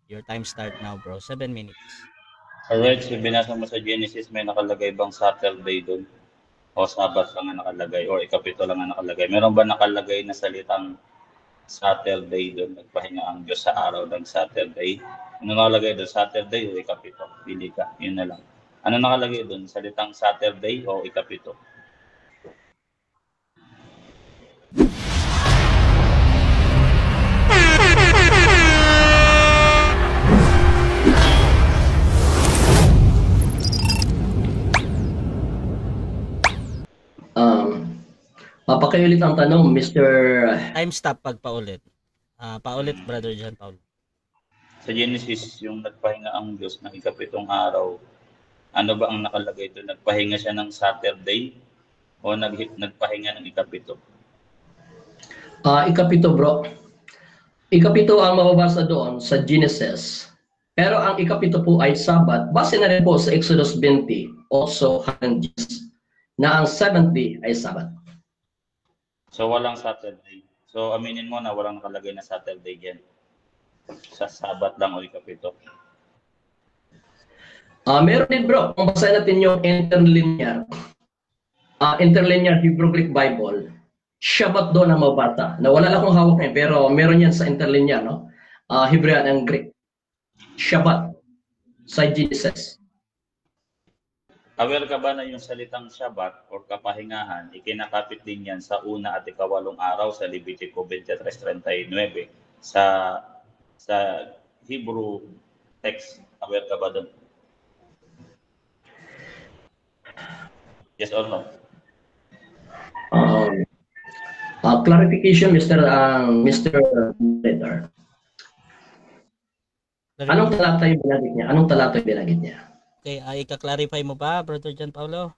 Your time start now, bro. 7 minutes. Alright, so binasa mo sa Genesis, may nakalagay bang Saturday doon? O Sabbath lang ang nakalagay? O ikapito lang ang nakalagay? Meron ba nakalagay na salitang Saturday doon? Nagpahinga ang Diyos sa araw ng Saturday? Ano nakalagay doon? Saturday o ikapito? Pili ka, yun na lang. Ano nakalagay doon? Salitang Saturday o ikapito? Papakiulit ang tanong, Mr. Time stop pag paulit. Paulit, Brother John Paul. Sa Genesis, yung nagpahinga ang Diyos ng ikapitong araw, ano ba ang nakalagay doon? Nagpahinga siya ng Saturday o nagpahinga ng ikapito? Ikapito, bro. Ikapito ang mababasa doon sa Genesis. Pero ang ikapito po ay Sabbath. Base na rin po sa Exodus 20, also na ang 70 ay Sabbath. So, walang Saturday. So, aminin mo na walang nakalagay na Saturday dyan. Sa Sabat lang o ikapito. Meron din, bro. Kung basahin natin yung interlinear Hebrew Greek Bible, Shabbat doon ang mabata. Na wala lang akong hawak ngayon, pero meron yan sa interlinear, no? Hebrew and Greek. Shabbat sa Genesis. Aware ka ba na yung salitang Shabbat or kapahingahan, ikinakapit din yan sa una at ikawalong araw sa Levitico 23:39 sa Hebrew text. Aware ka ba doon? Yes or no? Clarification, Mr. Leader. Anong talata yung binagit niya? Okay, ika-clarify mo ba, Brother John Paulo?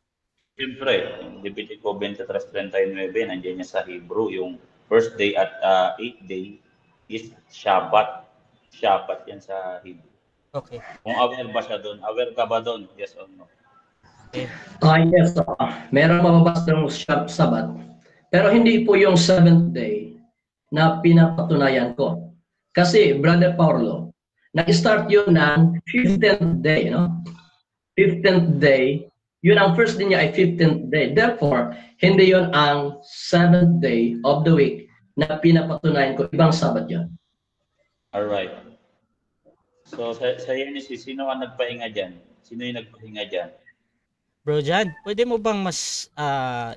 Siyempre, Levitico 23:39, nandiyan niya sa Hebrew, yung first day at 8th day is Shabbat. Shabbat yan sa Hebrew. Okay. Kung aware ba siya doon? Aware ka ba doon? Yes or no? Okay. Yes. Meron mababasa ng Sabbath. Pero hindi po yung 7th day na pinapatunayan ko. Kasi, Brother Paulo, nag-start yun ng 15th day, no? 15th day, yun ang first day niya ay 15th day. Therefore, hindi yun ang 7th day of the week na pinapatunayan ko. Ibang Sabbath yun. Alright. So, sa Genesis, sino ang nagpahinga dyan? Sino yung nagpahinga dyan? Bro John, pwede mo bang mas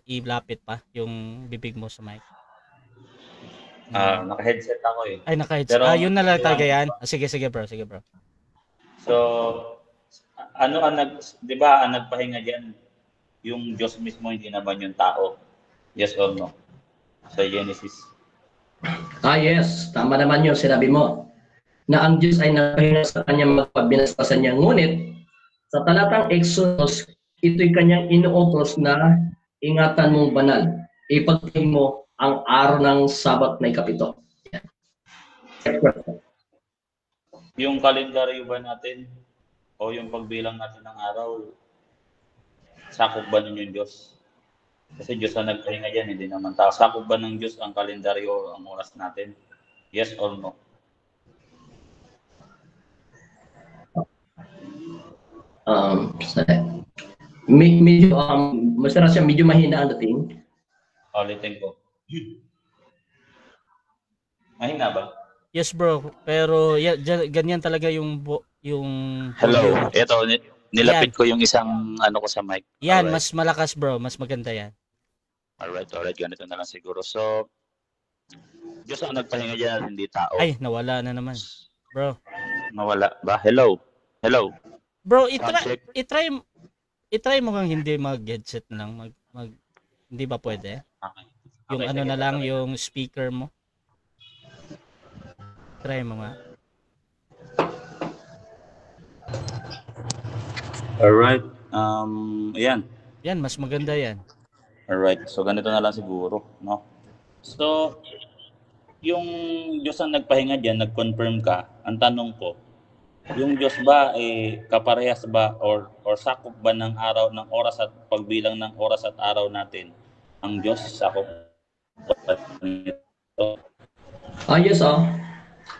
ilapit pa yung bibig mo sa mic? Naka-headset ako eh. Ay, naka-headset. Yun na lang talaga yan. Sige bro. So, di ba ang nagpahinga dyan, yung Diyos mismo, hindi naman yung tao. Yes or no? Sa Genesis. Yes. Tama naman yun, sinabi mo. Na ang Diyos ay nagpahinga sa kanyang magpabinasasan niya. Ngunit, sa talatang Exodus, ito'y kanyang inuutos na ingatan mong banal. Ipagpahing mo ang araw ng Sabat na ikapito. Yung kalendaryo ba natin o yung pagbilang natin ng araw, sakop ba nun yung Diyos? Kasi Diyos ang nagpahinga dyan, hindi naman tao. Sakop ba ng Diyos ang kalendaryo, ang oras natin? Yes or no? Medyo mahina ang dating. Ulitin ko. Mahina ba? Yes bro, pero ganyan talaga yung Hello. Ito, nilapit ko yung isang ko sa mic. Yan, alright. Mas malakas bro, mas maganda yan. Alright, ganito na lang siguro. So, Diyos ang nagpahinga dyan, hindi tao. Ay, nawala na naman. Bro. Nawala ba? Hello. Bro, i-try mo kang hindi mag-headset na lang. Hindi ba pwede? Okay. Yung na lang, yung speaker mo. Try mo nga. Alright. Ayan. Yan, mas maganda yan. Alright. So, ganito na lang siguro, no? So, yung Diyos ang nagpahinga dyan, nag-confirm ka. Ang tanong ko, yung Diyos ba kaparehas ba or sakop ba ng araw, ng oras at pagbilang ng oras at araw natin? Ang Diyos sakop ba nito?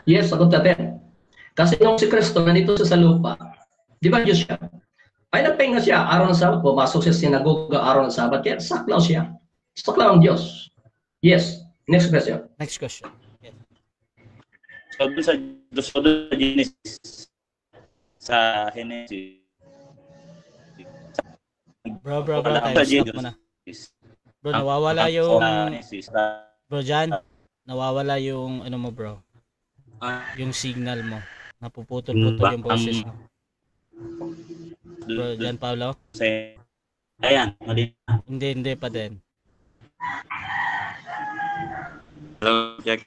Yes, sagot natin. Kasi nung si Kristo nandito sa lupa, di ba Diyos siya? Ay nagpahinga siya, araw ng Sabat, pumasok sa sinagoga araw ng Sabat, kaya saklaw siya. Saklaw ang Diyos. Yes. Next question. Next question. Yes. So doon sa Genesis, sa Genesis, Bro, tayo stop mo na. Bro, nawawala yung Bro Jan, nawawala yung ano mo, bro. Yung signal mo. Napuputol-putol yung boses mo. Bro Jan Paulo? Ayan, mali na. Hindi pa din. Hello, check.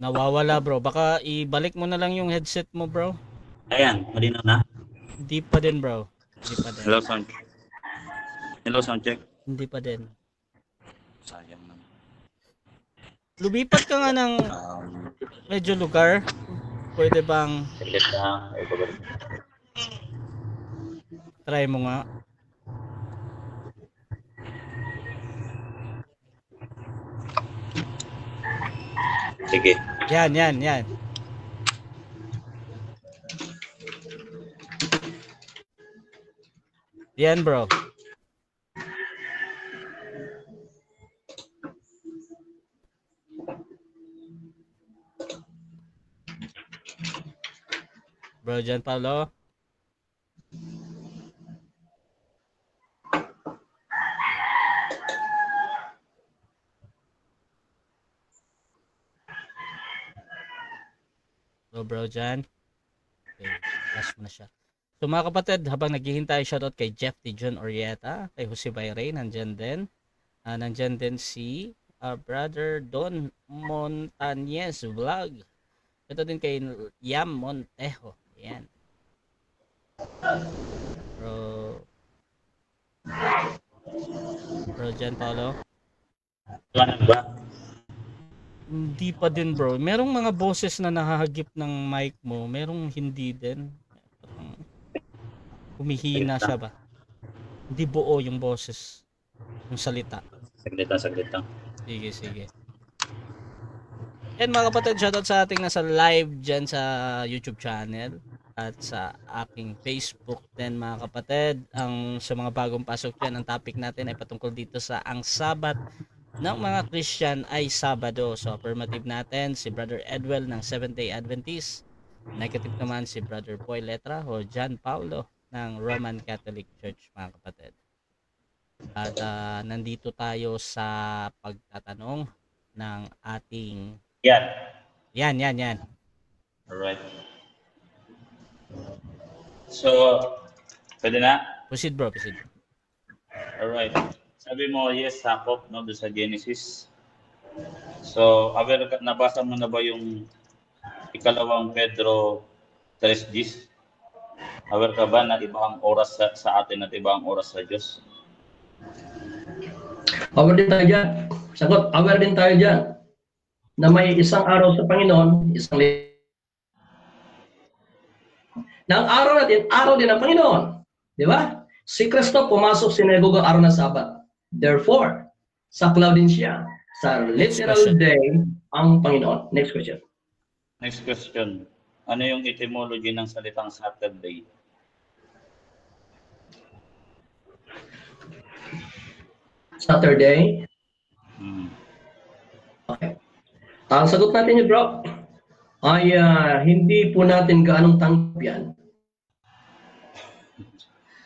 Nawawala, bro. Baka ibalik mo na lang yung headset mo, bro. Ayan, mali na. Hindi pa din, bro. Hindi pa din. Hello, sound check. Hindi pa din. Sayang naman. Lumipat ka nga ng medyo lugar. Pwede bang Saglit lang. Ay, babalik. try mo nga? Sige. Yan. Yan, bro. Bro Jan Paulo. Bro Jan. Okay, flash mo na siya. So mga kapatid, habang naghihintay, shoutout kay Jeff T. John Orieta, kay Jose Bayray, nandyan din. Nandyan din si Brother Don Montañez Vlog. Ito din kay Yam Montejo. Yan. Bro Jan Paulo. Ano ba? Hindi pa din, bro. Merong mga boses na nahahagip ng mic mo, merong hindi din. Humihina siya ba? Hindi buo yung boses, yung salita. Saglit lang. Sige. And mga kapatid, shoutout sa ating nasa live dyan sa YouTube channel at sa aking Facebook din, mga kapatid. Sa mga bagong pasok dyan, ang topic natin ay patungkol dito sa ang Sabat ng mga Christian ay Sabado. So affirmative natin si Brother Edwell ng Seventh-day Adventist. Negative naman si Brother Poy Letra o Jan Paulo ng Roman Catholic Church, mga kapatid. At nandito tayo sa pagtatanong ng ating Yan. Alright. So, pwede na? Proceed, bro. Alright. Sabi mo, yes, sakop, no, doon sa Genesis. So, nabasa mo na ba yung ikalawang Pedro 3:10? Aware ka ba na iba ang oras sa atin at iba ang oras sa Diyos? Aware din tayo dyan. Sagot, aware din tayo dyan. Na may isang araw sa Panginoon, na ang araw natin, araw din ng Panginoon. Di ba? Si Kristo pumasok sa sinagoga araw ng Sabat. Therefore, saklaw din siya sa literal day ang Panginoon. Next question. Ano yung etymology ng salitang Saturday? Saturday? Okay. Ang sagot natin yun, bro, ay hindi po natin gaanong tanggap yan.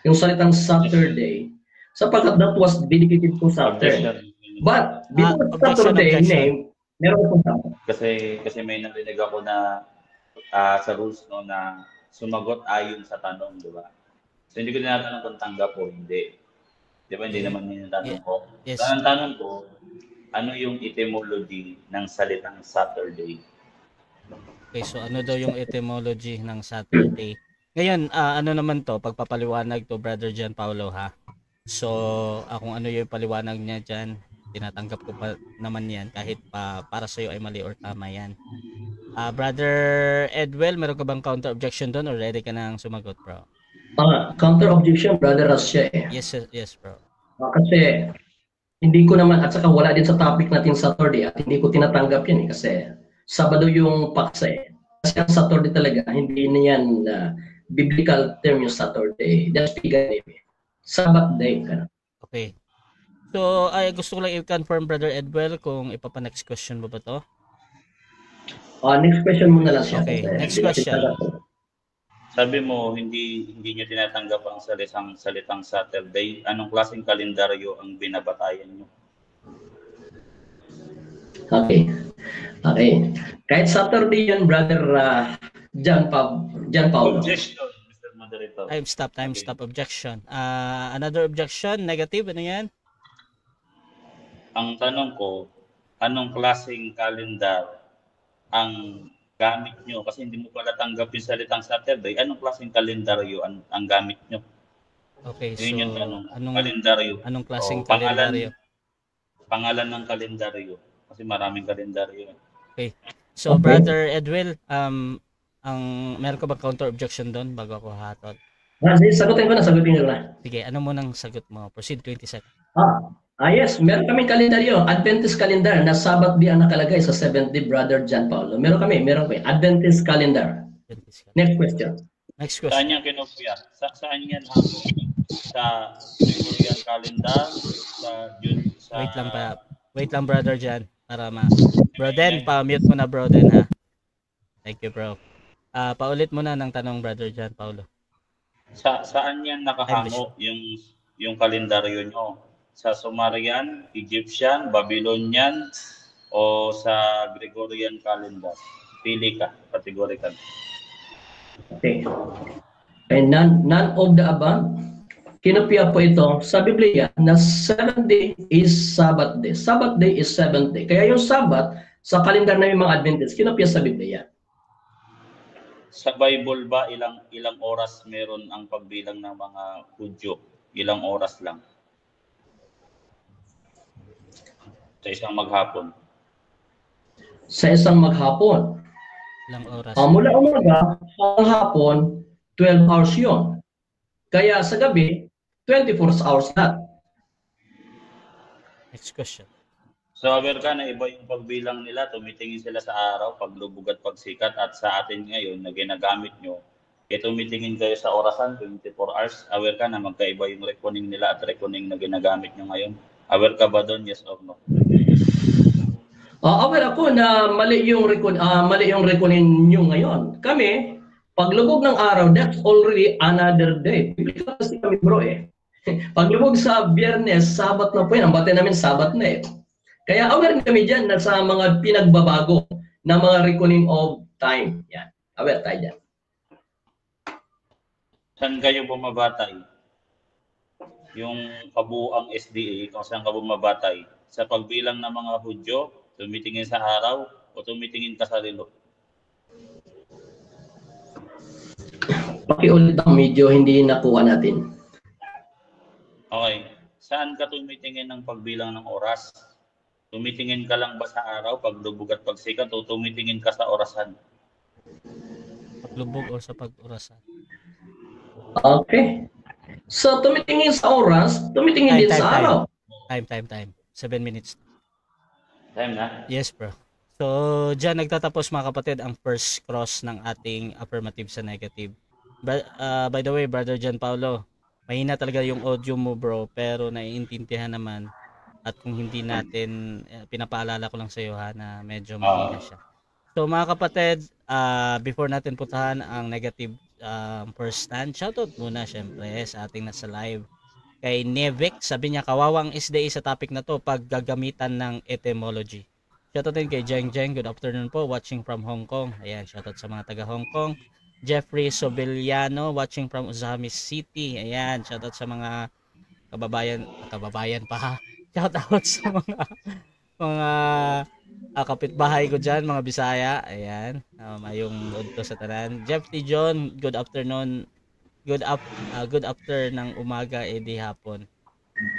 Yung salitang Saturday, sapagkat that was dedicated to Saturn. But, because Saturday name, meron akong tanggap. Kasi may narinig ako na sa rules, no, na sumagot ayon sa tanong, di ba? So, hindi ko tinatanong kung tanggap o hindi. Di ba, hindi naman yun yung tanong ko. Yes. So, ang tanong ko, ano yung etymology ng salitang Saturday? Okay, so ano daw yung etymology ng Saturday? Ngayon, ano naman to, pagpapaliwanag to Brother Jan Paulo, ha? So, kung ano yung paliwanag niya dyan, tinatanggap ko pa naman yan kahit para sa'yo ay mali or tama yan. Brother Edwell, meron ka bang counter objection doon or ready ka nang sumagot, bro? Counter objection, Brother Rasya eh. Yes, bro. Kasi hindi ko naman, at saka wala din sa topic natin Saturday at hindi ko tinatanggap yan eh kasi Sabado yung paksa eh. Kasi ang Saturday talaga, hindi na yan biblical term yung Saturday. That's pagan name. Sabbath day. Okay. So, ay gusto ko lang i-confirm, Brother Edwell, kung ipapa-next question mo ba to? Next question muna lang siya. Okay, kasi next hindi natin question. tatanggap. Sabi mo, hindi niyo tinatanggap ang salitang Saturday. Anong klaseng kalendaryo ang binabatayan niyo? Okay. Okay. Kahit Saturday yun, Brother John Paulo. Objection, Mr. Moderator. Time Okay. stop, objection. Another objection, negative, ano yan? Ang tanong ko, anong klaseng kalendar ang gamit nyo? Kasi hindi mo pala tanggap yung salitang Saturday. Anong klaseng kalendaryo ang gamit nyo? Okay, so Yun yung tanong. anong Kalendaryo. anong klaseng O, pangalan, kalendaryo? pangalan ng kalendaryo. Kasi maraming kalendaryo. Okay. So, Okay. Brother Edwell, meron ka ba counter objection doon bago ako hatot? Sige, sagutin ko na. Sige, ano mo nang sagot mo? Proceed 20 seconds. Yes, meron kaming kalendaryo, Adventist calendar na Sabbath day ang nakalagay sa 7th day, Brother John Paulo. Meron kami, Adventist calendar. 20 seconds. Next question. Next Saan question. yan kinopya? Saan yan hamo? Sa Gregorian calendar? Sa Wait lang, Brother John, para Broden, pa-mute mo na, Broden, ha? Thank you, bro. Paulit mo na ng tanong, Brother John Paulo. Saan yan nakahango yung kalendaryo nyo? Sa Sumerian, Egyptian, Babylonian, o sa Gregorian calendar? Pili ka, categorical. Okay. And none of the above. Kinopya po ito sa Biblia na 7th day is Sabbath day. Sabbath day is 7th day. Kaya yung Sabbath, sa kalendar ng mga Adventist, kinopya sa Biblia. Sa Bible ba, ilang oras meron ang pagbilang ng mga Hudyo? Ilang oras lang? Sa isang maghapon. Sa isang maghapon. Ilang oras? Mula umaga hanggang hapon, 12 hours yun. Kaya sa gabi, 24 hours na. Next question. So aware ka na iba yung pagbilang nila, tumitingin sila sa araw, paglubog at pagsikat, at sa atin ngayon na ginagamit nyo, tumitingin kayo sa orasan, 24 hours. Aware ka na magkaiba yung reckoning nila at reckoning na ginagamit nyo ngayon? Aware ka ba doon? Yes or no? Aware ako na mali yung reckoning nyo ngayon. Kami, paglubog ng araw, that's already another day. Kasi kami bro Paglubog sa Biyernes, Sabat na po yun. Ang batay namin, Sabat na Kaya aware kami dyan na sa mga pinagbabago na mga reckoning of time. Yan. Aware tayo dyan. Saan kayo bumabatay? Yung kabuuang SDA, kung saan ka bumabatay? Sa pagbilang ng mga Hudyo, tumitingin sa araw o tumitingin ka sa relo? Pakiulit ang medyo hindi nakuha natin. Okay. Saan ka tumitingin ng pagbilang ng oras? Tumitingin ka lang ba sa araw, paglubog at pagsikat, o tumitingin ka sa orasan? Paglubog o sa pag-orasan? Okay. So, tumitingin sa oras, tumitingin din sa araw. Time. 7 minutes. Time na? Yes, bro. So, dyan nagtatapos mga kapatid ang first cross ng ating affirmative sa negative. By the way, Brother John Paulo, mahina talaga yung audio mo, bro, pero naiintindihan naman. At kung hindi natin, pinapaalala ko lang sa iyo na medyo mahina siya. So mga kapatid, before natin puntahan ang negative first stand, shoutout muna syempre sa ating nasa live. Kay Nevik, sabi niya kawawang SDA sa topic na to, paggagamitan ng etymology. Shoutout din kay Jeng Jeng, good afternoon po, watching from Hong Kong. Ayan, shoutout sa mga taga Hong Kong. Jeffrey Sobiliano, watching from Uzami City. Ayan, shoutout sa mga kababayan pa ha. Shoutout sa mga kapitbahay ko dyan, mga Bisaya. Ayan, mayong good to sa tanan. Jeff T. John, good afternoon. Good after ng umaga di hapon.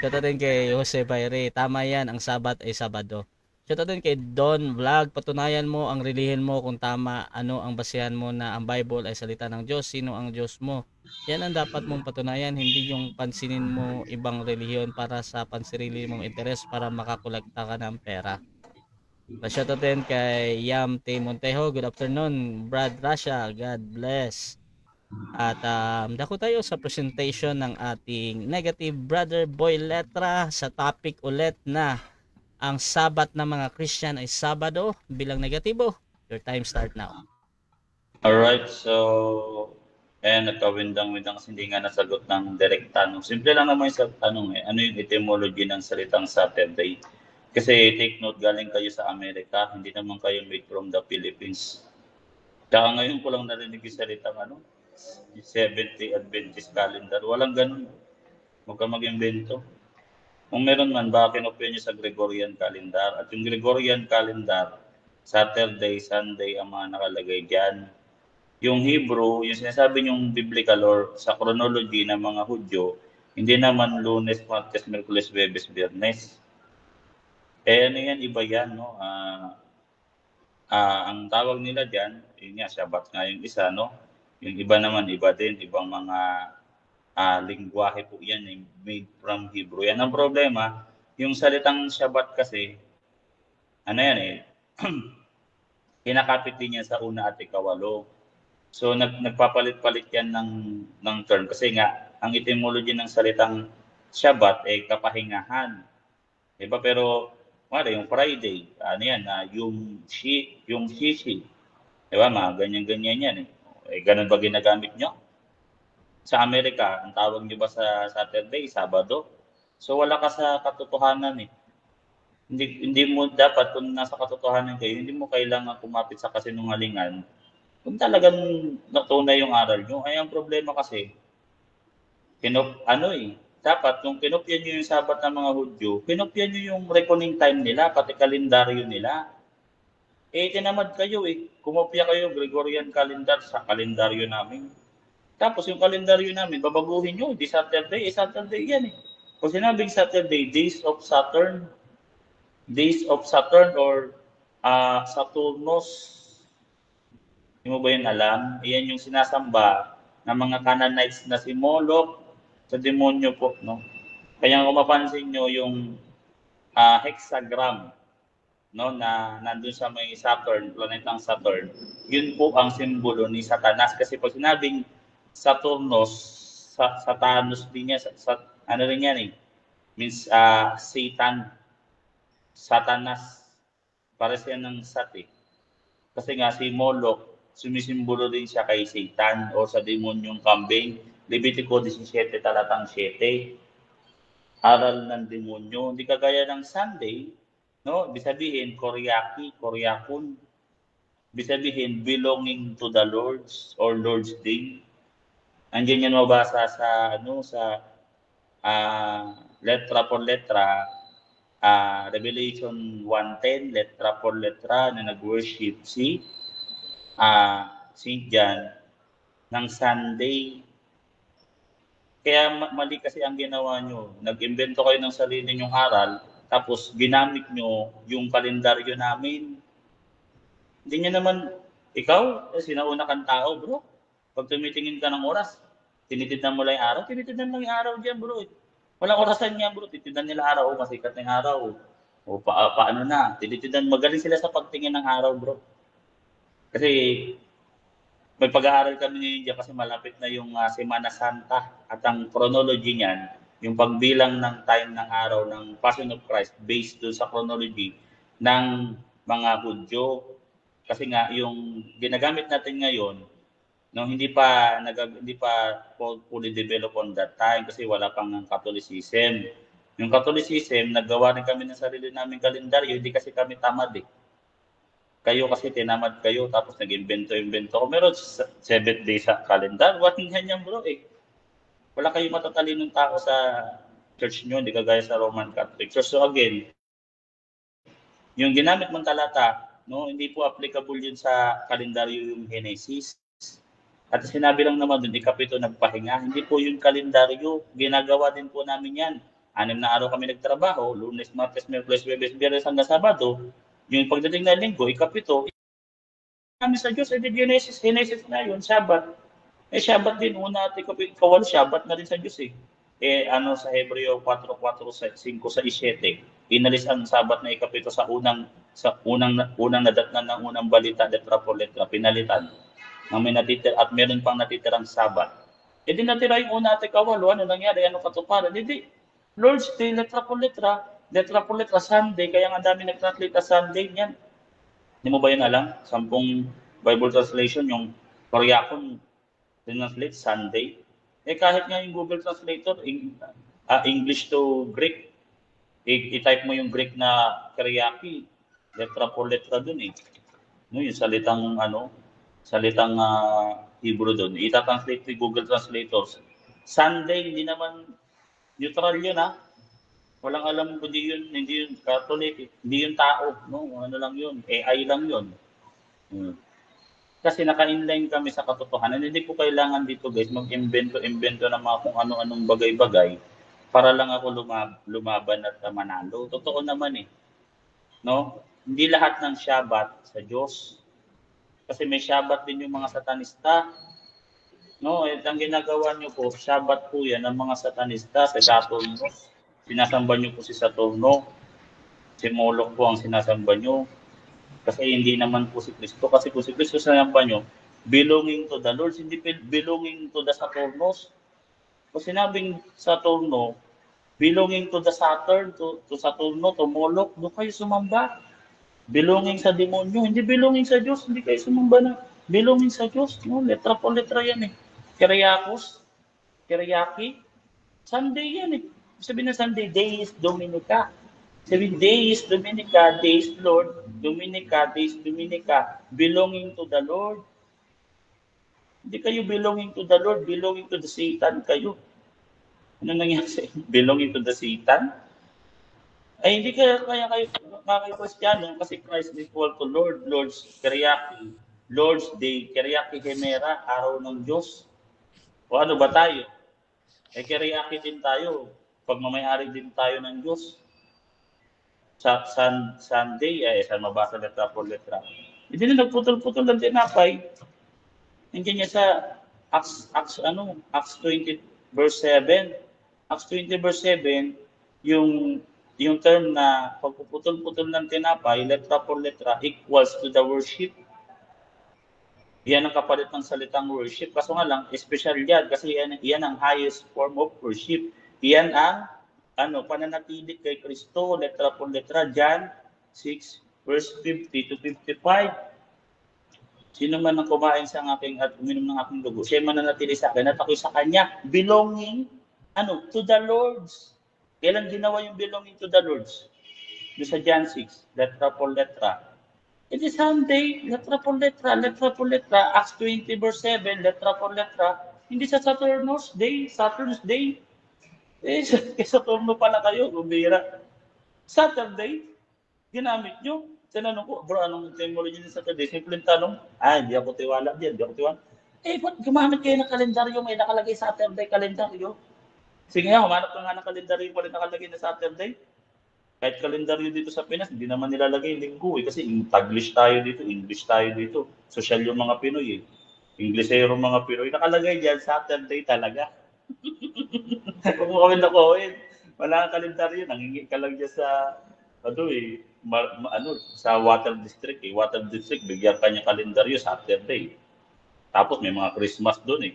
Shoutout din kay Jose Bayre, tama yan, ang Sabat ay Sabado. Shoutout din kay Don Vlog, patunayan mo ang relihiyon mo kung tama, ano ang basihan mo na ang Bible ay salita ng Diyos, sino ang Diyos mo. Yan ang dapat mong patunayan, hindi yung pansinin mo ibang relihiyon para sa pansarili mong interes para makakolekta ka ng pera. Pa-shoutout din kay Yam T. Montejo. Good afternoon, Brad Rasha. God bless. At dako tayo sa presentation ng ating negative brother Boy Letra sa topic ulit na ang Sabat ng mga Christian ay Sabado bilang negatibo. Your time start now. Alright, so, nagkawindang-windang kasi hindi nga nasagot ng direct tanong. Simple lang naman yung sa tanong ano yung etymology ng salitang Saturday? Kasi take note, galing kayo sa Amerika, hindi naman kayo made from the Philippines. Kaya ngayon ko lang narinig yung salitang 70 Adventist calendar. Walang ganun. Huwag ka mag-invento. Kung meron man, baka kinopya niyo sa Gregorian calendar. At yung Gregorian calendar, Saturday, Sunday ang mga nakalagay dyan. Yung Hebrew, yung sinasabi niyong biblical or sa chronology ng mga Hudyo, hindi naman Lunes, Martes, Miyerkules, Huwebes, Biyernes. Ano yan, iba yan, no? Ang tawag nila dyan, yun nga, Shabbat nga yung isa, no? Yung iba naman, iba din, ibang mga lingwahe po yan, made from Hebrew. Yan ang problema, yung salitang Shabbat kasi, kinakapit din yan sa una at ikawalo. So nagpapalit-palit yan ng term kasi nga ang etymology ng salitang Shabbat ay kapahingahan. Diba? Pero yung Friday, yung shishi. Diba? Mga ganyan-ganyan yan. Ganun ba ginagamit nyo? Sa Amerika, ang tawag nyo ba sa Saturday, Sabado? So wala ka sa katotohanan . Hindi mo dapat, kung nasa katotohanan kayo, hindi mo kailangan kumapit sa kasinungalingan kung talagang natunay yung aral nyo. Ay, ang problema kasi, dapat kung kinopya nyo yung Sabat ng mga Hudyo, kinopya nyo yung reckoning time nila, pati kalendaryo nila. Tinamad kayo . Kumopya kayo Gregorian calendar sa kalendaryo namin. Tapos yung kalendaryo namin, babaguhin nyo, di Saturday, Saturday yan . Kung sinabing Saturday, days of Saturn or Saturnus, hindi mo ba yun alam? Iyan yung sinasamba ng mga Canaanites na si Moloch sa demonyo po, no? Kaya kung mapansin nyo yung hexagram, no, na nandun sa may Saturn, planetang Saturn, yun po ang simbolo ni Satanas. Kasi pag sinabing Saturnus, Satanus din niya, ano rin yan means Satan, Satanas, para siya ng Sat . Kasi nga si Moloch, sumisimbolo din siya kay Satan o sa demonyong kambing. Levitico 17, talatang 7. Aral ng demonyo. Hindi kagaya ng Sunday, no? Ibig sabihin, Koryakun. Ibig sabihin, belonging to the Lord's or Lord's Day. Andiyan yan mabasa sa, letra por letra, Revelation 1:10, letra por letra na nag-worship si St. John ng Sunday. Kaya mali kasi ang ginawa nyo. Nag-imbento kayo ng sarili nyong aral, tapos ginamit nyo yung kalendaryo namin. Hindi nyo naman, ikaw, sinauna kang tao, bro. Pag tumitingin ka ng oras, tinitidnan mo lang yung araw, tinitidnan lang yung araw dyan, bro. Walang orasan niya, bro. Tinitidnan nila araw, masikat na yung araw. O paano na, tinitidnan, magaling sila sa pagtingin ng araw, bro. Kasi may pag-aaral kami ngayon dyan kasi malapit na yung Semana Santa at ang chronology niyan, yung pagbilang ng time ng araw ng Passion of Christ based doon sa chronology ng mga Hudyo. Kasi nga yung ginagamit natin ngayon, no, hindi pa fully developed on that time kasi wala pang Catholicism. Yung Catholicism, naggawa rin kami ng sarili naming kalendaryo, hindi kasi kami tamad . Kayo kasi tinamad kayo, tapos nag-invento ko. Meron 7 days sa calendar. What ganyan, bro ? Wala kayong matatalinong tao sa church nyo, hindi kagaya sa Roman Catholic Church. So again, yung ginamit mong talata, no, hindi po applicable yun sa kalendaryo yung Genesis. At sinabi lang naman doon, ikapito nagpahinga. Hindi po yung kalendaryo. Ginagawa din po namin yan. 6 na araw kami nagtrabaho, Lunes, Martes, Miyerkules, Huwebes, Biyernes hanggang Sabado. Yung pagdating na linggo, ikapito, kami sa Diyos, Genesis na yun, Shabbat. Shabbat din, una at ikawalo, Shabbat na din sa Diyos . Sa Hebreo 4:4-5-7, inalis ang Sabat na ikapito sa unang sa unang nadatnan ng unang balita, letra por letra, pinalitan na may natitira at meron pang natitirang Sabat. E di natira yung una at ikawalo, ano nangyari, ano katuparan? Hindi, Lord's Day, letra por letra, Sunday, kaya nga dami nag-translate na Sunday niyan. Hindi mo ba yun alam? 10 Bible translation, yung Koreakon, translate Sunday. Eh kahit nga yung Google Translator, English to Greek, i-type mo yung Greek na Karyaki, letra por letra dun eh. No, yung salitang Hebrew dun. Ita-translate ni Google Translators. Sunday, hindi naman neutral yun ha. Walang alam, hindi yun Catholic, hindi yun tao, no? Ano lang yun, AI lang yun. Kasi naka-inline kami sa katotohanan. Hindi ko kailangan dito guys mag-invento ng mga kung ano-anong bagay-bagay para lang ako lumaban at manalo. Totoo naman eh. No? Hindi lahat ng Shabbat sa Diyos. Kasi may Shabbat din yung mga satanista. No, ang ginagawa niyo po, Shabbat po yan ng mga satanista sa Saturno. Sinasamba niyo po si Saturno. Si Moloch po ang sinasamba niyo. Kasi hindi naman po si Kristo. Kasi po si Kristo sinasamba niyo, belonging to the Lord, hindi belonging to the Saturnos. Kung sinabing Saturno, belonging to the Saturn, to Saturno, to Moloch, doon kayo sumamba. Belonging sa demonyo, hindi belonging sa Diyos, hindi kayo sumamba na. Belonging sa Diyos, no? Letra po letra yan eh. Kyriakos, Kyriaki, Sunday yan eh. Sabihin na Sunday, Deis Dominica. Sabihin, Deis Dominica, Deis Lord, Dominica, Deis Dominica, belonging to the Lord. Hindi kayo belonging to the Lord, belonging to the Satan kayo. Ano nangyari sa inyo? Belonging to the Satan? Ay, hindi kayo Kristyano kasi Christ is equal to Lord, Lord's Kyriaki, Lord's Day, Kyriaki Hemera, araw ng Diyos. O ano ba tayo? Eh, Kyriaki din tayo. Pagmamayari din tayo ng Diyos. Sa Sunday, saan mabasa letra por letra? Hindi na nagputol-putol ng tinapay. Hindi niya sa Acts 20 verse 7. Acts 20 verse 7, yung term na pagpuputol-putol ng tinapay, letra por letra, equals to the worship. Yan ang kapalit ng salitang worship. Kaso nga lang, special yan kasi yan ang highest form of worship. Yan ang pananatilik kay Kristo, letra por letra, John 6, verse 50 to 55. Sino man ang kumain sa aking at uminom ng aking dugo, siya mananatili sa akin at ako'y sa kanya, belonging to the Lord's. Kailan ginawa yung belonging to the Lord's? Doon sa John 6, letra por letra. It is Sunday, letra por letra, Acts 20 verse 7, letra por letra. Hindi sa Saturn's Day. Eh, sa turno pala kayo, bumira. Saturday, ginamit nyo. Tinanong ko, bro, anong etymology ng Saturday? Simple tanong, hindi ako tiwala diyan, Eh, ba't gumamit kayo ng kalendaryo? May nakalagay Saturday kalendaryo. Sige nga, humanap ka nga ng kalendaryo pala nakalagay na Saturday. Kahit kalendaryo dito sa Pinas, hindi naman nilalagay linggo eh. Kasi Taglish tayo dito, English tayo dito. Social yung mga Pinoy eh. Inglesero mga Pinoy. Nakalagay diyan, Saturday talaga. Kung mo kami nakuhin, wala kang kalendaryo, nangingi ka lang dyan sa, sa Water District eh. Water District, bigyan ka niya kalendaryo, Saturday. Tapos may mga Christmas doon eh.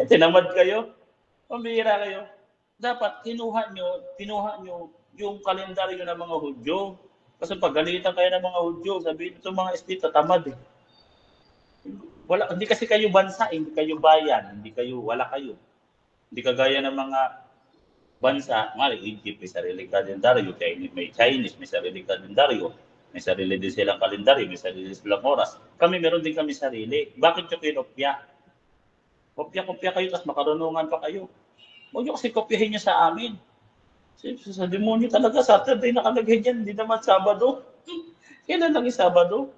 Tinamad kayo, pambihira kayo. Dapat kinuha nyo yung kalendaryo ng mga Hudyo. Kasi pagalitan kayo ng mga Hudyo, sabihin ito mga estita, tamad eh. Hindi kasi kayo bansa, hindi kayo bayan, wala kayo. Hindi kagaya ng mga bansa, Egypt may sariling kalendaryo, may Chinese may sariling kalendaryo, may sarili din silang kalendaryo, may sarili silang oras. Meron din kami sarili. Bakit nyo kinopya? Kopya kayo, tapos makarunungan pa kayo. Huwag nyo kasi kopyahin nyo sa amin. Sa demonyo talaga, Saturday nakalagay dyan, hindi naman Sabado. Kailan lang yung Sabado?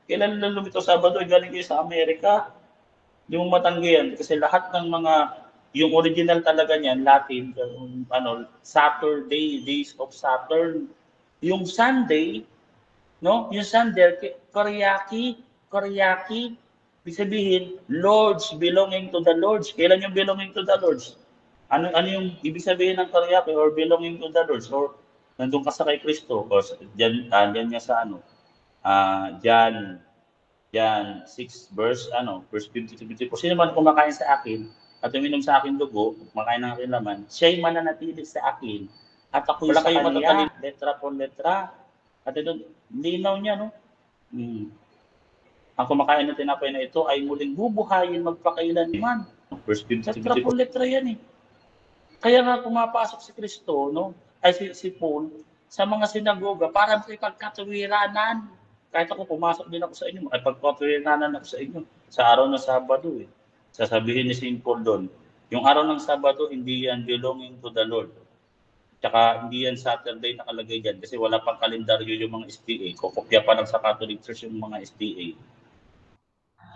Kailan lang lumito Sabado, galing kayo sa Amerika. Hindi mo matanggihan kasi lahat ng mga, yung original talaga niyan, Latin, Saturday, Days of Saturn. Yung Sunday, no? Yung Sunday, Koryaki, ibig sabihin, Lords, belonging to the Lords. Kailan yung belonging to the Lords? Ano yung ibig sabihin ng Koryaki or belonging to the Lords? Or nandun ka sa kay Kristo, o dyan nga sa ano, John 6 verse 50 to 54. Sino man kumakain sa akin at uminom sa akin dugo, kumakain ng aking laman, siya'y mananatili sa akin at ako'y sa kanya. Matatalino, letra por letra. At ito, linaw niya, no? Ang kumakain ng tinapay na ito ay muling bubuhayin magpakailanman. Verse 50 to 54. Letra por letra yan eh. Kaya nga pumapasok si Kristo, no? Ay si Paul sa mga sinagoga para makipagkatuwiranan. Kahit ako pumasok din ako sa inyo, ay pagpapirinanan ako sa inyo sa araw ng Sabado eh. Sasabihin ni St. Paul doon, yung araw ng Sabado, hindi yan belonging to the Lord. Tsaka hindi yan Saturday nakalagay dyan kasi wala pang kalendaryo yung mga STA. Kokopya pa lang sa Catholic Church yung mga STA.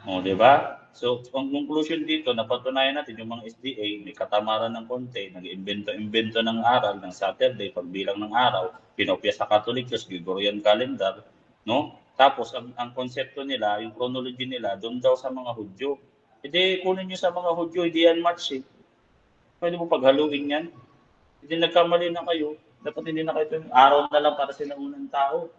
O, di ba? So, ang conclusion dito, napatunayan natin yung mga SDA, may katamaran ng konti, nag-invento ng aral ng Saturday, pagbilang ng araw, pinopya sa Catholic Church, Gregorian calendar, no? Tapos, ang konsepto nila, yung chronology nila, doon daw sa mga Hudyo. Hindi, kunin nyo sa mga Hudyo, hindi yan match eh. Pwede mo paghaluin yan. Hindi nagkamali na kayo. Dapat hindi na kayo yung araw na lang para sa unang tao.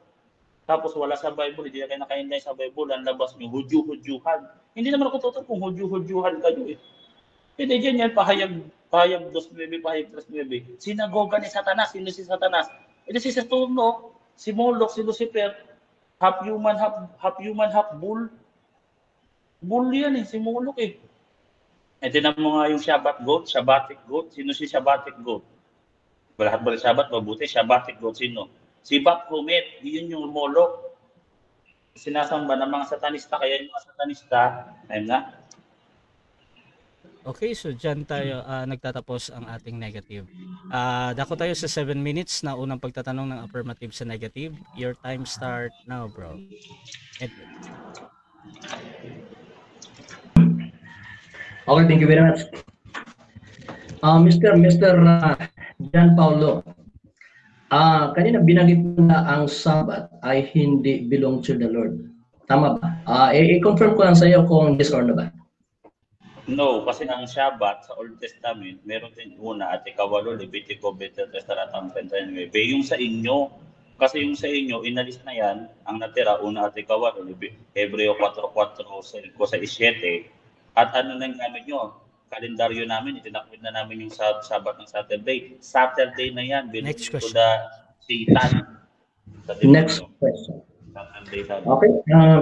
Tapos wala sa Bible, hindi na kayo nakaintay sa Bible, ang labas nyo, Hudyo-Hudyuhan. Hindi naman ako totoo kung Hudyo-Hudyuhan kayo eh. Hindi dyan yan, pahayag 2.9, pahayag 3.9. Sinagoga ni Satanas, sino si Satanas? Ito si Saturno, si Moloch, si Lucifer, half human, half bull. Bull yan eh, si Moloch eh. Eh, tinan mo nga yung Shabbatic goat. Sino si Shabbatic goat? Lahat ba Shabbat, mabuti. Shabbatic goat, sino? Si Baphomet, yun yung Moloch. Sinasamba ng mga satanista, kaya yung mga satanista, ayun na. Okay, so dyan tayo nagtatapos ang ating negative. Dako tayo sa 7 minutes na unang pagtatanong ng affirmative sa negative. Your time start now, bro. Edwin. Okay, thank you very much. Mr. John Paulo, kanina binanggit mo na ang Sabbath ay hindi belong to the Lord. Tama ba? I-confirm ko lang sa iyo kung yes or no ba? No, kasi ang Shabbat sa Old Testament, meron din una at ikawalo, Levitico, Deuteronomy, Talatang 29. Yung sa inyo, kasi yung sa inyo, inalis na yan, ang natira, una at ikawalo, Hebreo 4.4 sa 7. At ano nang gamit nyo? Kalendaryo namin, itinakwid na namin yung Sabbath ng Saturday. Saturday na yan, Next belong to question. the Satan. Next question. Saturday. Okay,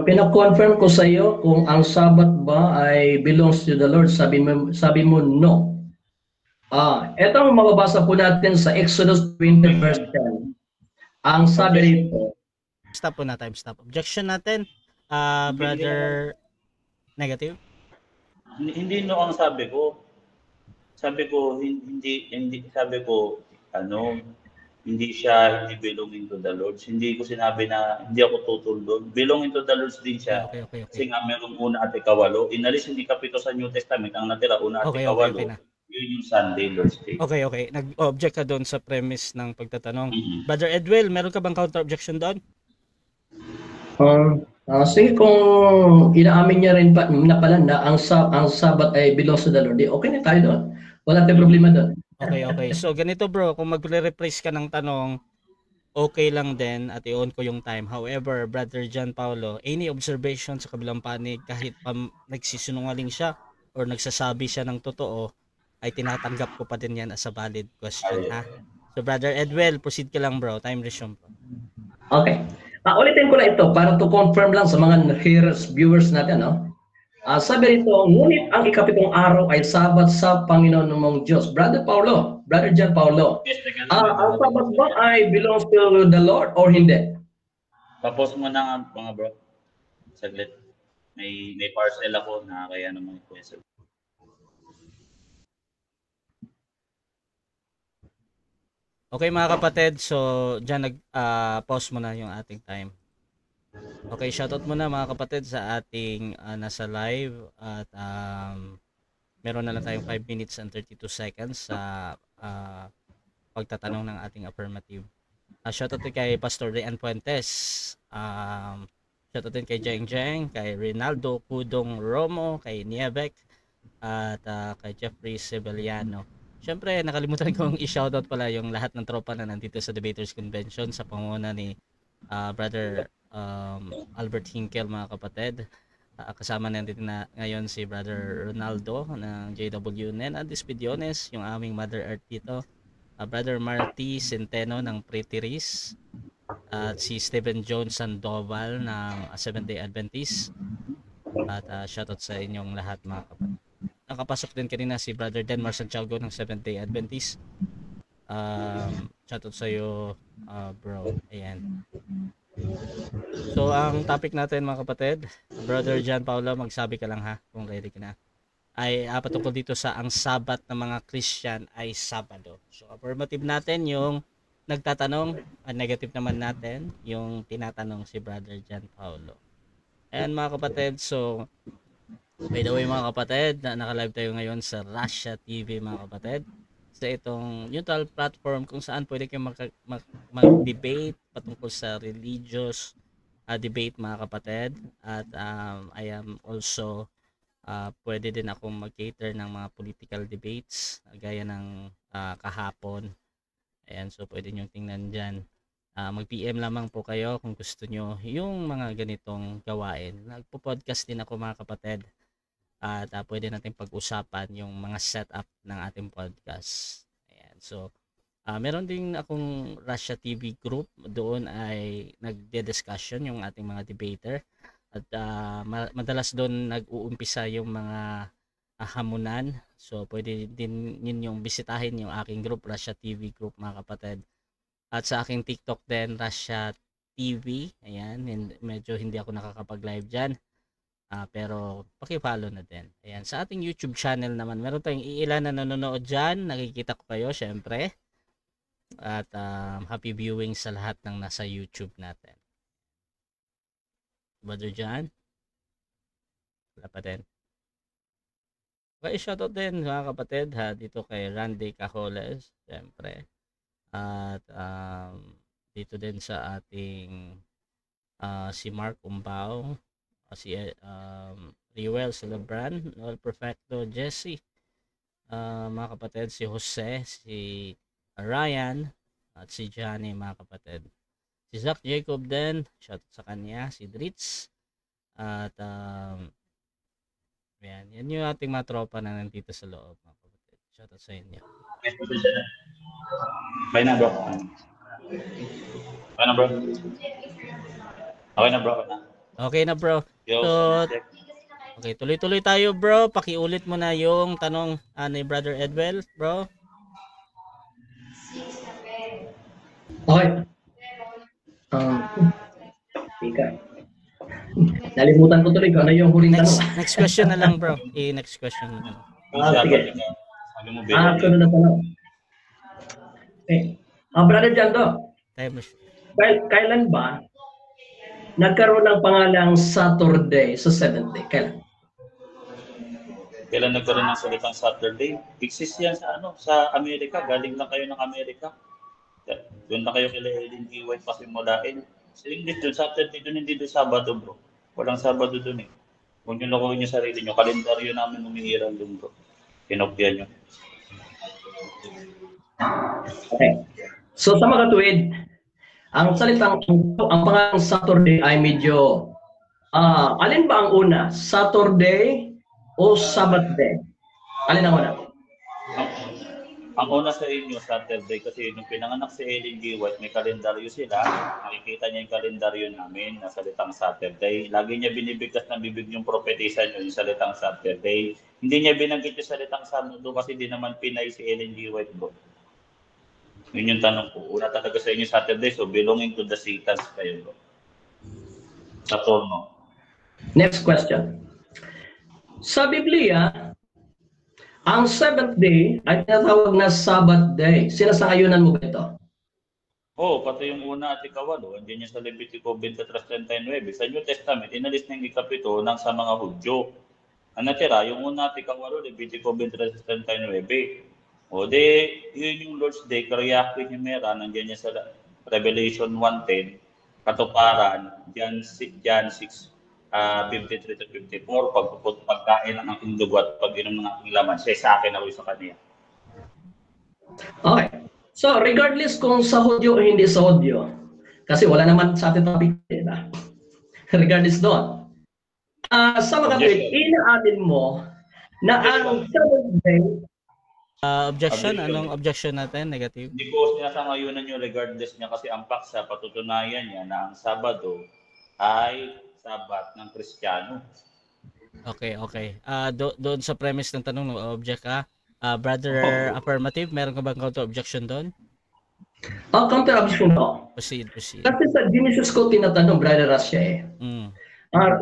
pina-confirm ko sa iyo kung ang Sabbath ba ay belongs to the Lord. Sabi mo no. Ito ang mababasa po natin sa Exodus 20 verse 10. Ang sabi rito. Stop po na, time stop. Objection natin, brother negative. Hindi no ang sabi ko. Sabi ko hindi sabi ko hindi siya hindi belonging to the Lord. Hindi ko sinabi na hindi ako tutol doon. Belonging to the Lord din siya. Okay. Kasi nga merong una at ikawalo. Inalis hindi kapito sa New Testament. Ang natira una at ikawalo. Okay na. Yun yung Sunday, Lord's Day. Okay. Nag-object ka doon sa premise ng pagtatanong. Brother Edwell, meron ka bang counter-objection doon? Sige, kung inaamin niya rin pa na pala na ang Sabbath ay belongs to the Lord, okay na tayo doon. Wala tayong problema doon. Okay. So, ganito bro, kung magre-rephrase ka ng tanong, okay lang din at i-on ko yung time. However, Brother John Paulo, any observation sa kabilang panig, kahit pa nagsisinungaling siya or nagsasabi siya ng totoo, ay tinatanggap ko pa din yan as a valid question, ha? So, Brother Edwell, proceed ka lang bro. Time resume. Okay. Ulitin ko lang ito para to confirm lang sa mga viewers natin, no? Sabi rito, ngunit ang ikapitong araw ay Sabat sa Panginoon mong Diyos. Brother John Paulo, ang Sabat ba ay belongs to the Lord or hindi? Tapos mo na nga mga bro. Saglit. May parcel ako na kaya naman ito. Okay mga kapatid, so dyan pause mo na yung ating time. Okay, shoutout muna mga kapatid sa ating nasa live at meron na lang tayong 5 minutes and 32 seconds sa pagtatanong ng ating affirmative. Shoutout din kay Pastor Rian Puentes, shoutout din kay Jeng, kay Rinaldo Pudong Romo, kay Niebek at kay Jeffrey Sebeliano. syempre nakalimutan kong i-shoutout pala yung lahat ng tropa na nandito sa Debaters Convention sa pangunguna ni Brother Albert Hinkel, mga kapatid. Kasama natin na ngayon si Brother Ronaldo ng JWNN, Andis Pidiones, yung aming Mother Earth dito, Brother Marty Centeno ng Pretty Riz, at si Stephen Jones Sandoval ng Seventh Day Adventist. At shoutout sa inyong lahat, mga kapatid. Nakapasok din kanina si Brother Denmar Santiago ng Seventh Day Adventist. Shoutout sa iyo, bro. Ayan. So, ang topic natin, mga kapatid, Brother John Paulo, magsabi ka lang ha, kung ready ka na, ay patungkol dito sa ang Sabat ng mga Christian ay Sabado. So, affirmative natin yung nagtatanong, negative naman natin yung tinatanong si Brother John Paulo. Ayan, mga kapatid, so, by the way, mga kapatid, naka-live tayo ngayon sa Russia TV, mga kapatid, sa itong neutral platform kung saan pwede kayong mag-debate patungkol sa religious debate, mga kapatid. At I am also pwede din akong mag-cater ng mga political debates gaya ng kahapon. Ayan, so pwede nyo tingnan dyan. Mag-PM lamang po kayo kung gusto nyo yung mga ganitong gawain. Nagpo-podcast din ako, mga kapatid. At pwede natin pag-usapan yung mga setup ng ating podcast. Ayan. So, meron din akong Russia TV group. Doon ay nagde-discussion yung ating mga debater. At madalas doon nag-uumpisa yung mga hamunan. So, pwede din ninyong bisitahin yung aking group, Russia TV group, mga kapatid. At sa aking TikTok din, Russia TV. Ayan. Medyo hindi ako nakakapag-live dyan. Pero paki-follow na din. Ayan, sa ating YouTube channel naman, meron tayong iilan na nanonood dyan. Nakikita ko kayo, syempre. At happy viewing sa lahat ng nasa YouTube natin. Brother John? Wala pa din. Okay, shoutout din, mga kapatid, dito kay Randy Cajoles, syempre. At dito din sa ating si Mark Umbao, si Riwel Celebran, Noel Perfecto, Jesse, mga kapatid, si Jose, si Ryan, at si Johnny, mga kapatid. Si Zach Jacob din, shout sa kanya, si Dritz, at yan yung ating mga tropa na nandito sa loob, mga kapatid. Shout out sa inyo. Okay na, bro. Okay na, bro. Okay na, bro. Okay na, bro. Yo, So, okay, tuloy-tuloy tayo, bro. Pakiulit mo na yung tanong ni Brother Edwell, bro. Okay. Ika. Nalimutan ko tuloy kung ano yung huling tanong. Next question na lang, bro. Next question na lang. Sige. Sabi mo, Sunod na tanong. Brother Jando, kailan ba nagkaroon ng pangalang Saturday sa 7th day? Kailan nagkaroon ng salitang Saturday? Exist yan sa Amerika. Galing lang kayo ng Amerika. Doon na kayo kila Ellen G. White pasimulain. Sa English doon, Saturday doon, hindi doon Sabado, bro. Walang Sabado doon eh. Huwag nyo nakuhin yung sarili nyo. Kalendaryo namin umihiran doon, bro. Kinopya nyo. Okay. So sa mga tuwid, ang pangalang Saturday ay medyo, alin ba ang una? Saturday o Sabbath day? Alin ang una? Ang una sa inyo, Saturday, kasi nung pinanganak si Ellen G. White, may kalendaryo sila. Nakikita niya yung kalendaryo namin na salitang Saturday. Lagi niya binibigkas ng bibig yung propetisa niyo yung salitang Saturday. Hindi niya binanggit yung salitang Sabado kasi di naman Pinay si Ellen G. White, bro. Yun yung tanong ko. Una talaga sa inyo Saturday, so belonging to the Satans kayo, bro. Saturno. Next question. Sa Biblia, ang 7th day ay tinatawag na Sabbath day. Sinasayunan mo ba ito? Oo, pati yung una at ikawalo. Andiyan yung sa Levitico 23:39. Sa New Testament, inalis na yung ikapito ng sa mga Hudyo. Ang natira, yung una at ikawalo, Levitico 23:39. O di, yun yung Lord's Day, Karyakwe Numera, nandiyan niya sa Revelation 1:10, Katuparan, John 6, 53 to 54, pagkain ng aking dugo at pag-inom ng aking laman, siya sa akin, ako sa kanya. Okay. So, regardless kung sa Hudyo o hindi sa Hudyo, kasi wala naman sa ating topic, diba? Regardless doon. Sa mga tweet, Objection. inaamin mo na ang seventh day, Objection, Objection. anong objection natin? Negative? Hindi ko sinasangayunan yung regardless niya kasi ang paksa, patutunayan niya na ang Sabado ay Sabat ng Kristiyano. Okay, okay. Doon sa premise ng tanong, object ka. Brother Affirmative, meron ka bang counter objection doon? counter objection ko. Proceed. Kasi sa Genesis ko tinatanong, Brother Rasha Mm.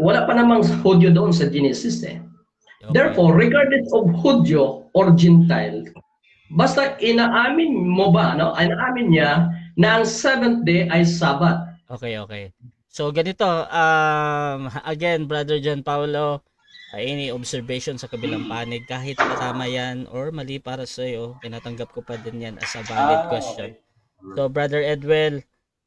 wala pa namang Hudyo doon sa Genesis Okay. Therefore, regardless of Hudyo or Gentile, basta inaamin mo ba, no? Inaamin niya na ang seventh day ay Sabat. Okay. So ganito, again, Brother John Paulo, any observation sa kabilang panig, kahit tama yan or mali para sa iyo, tinatanggap ko pa din yan as a valid question. Okay. So Brother Edwell,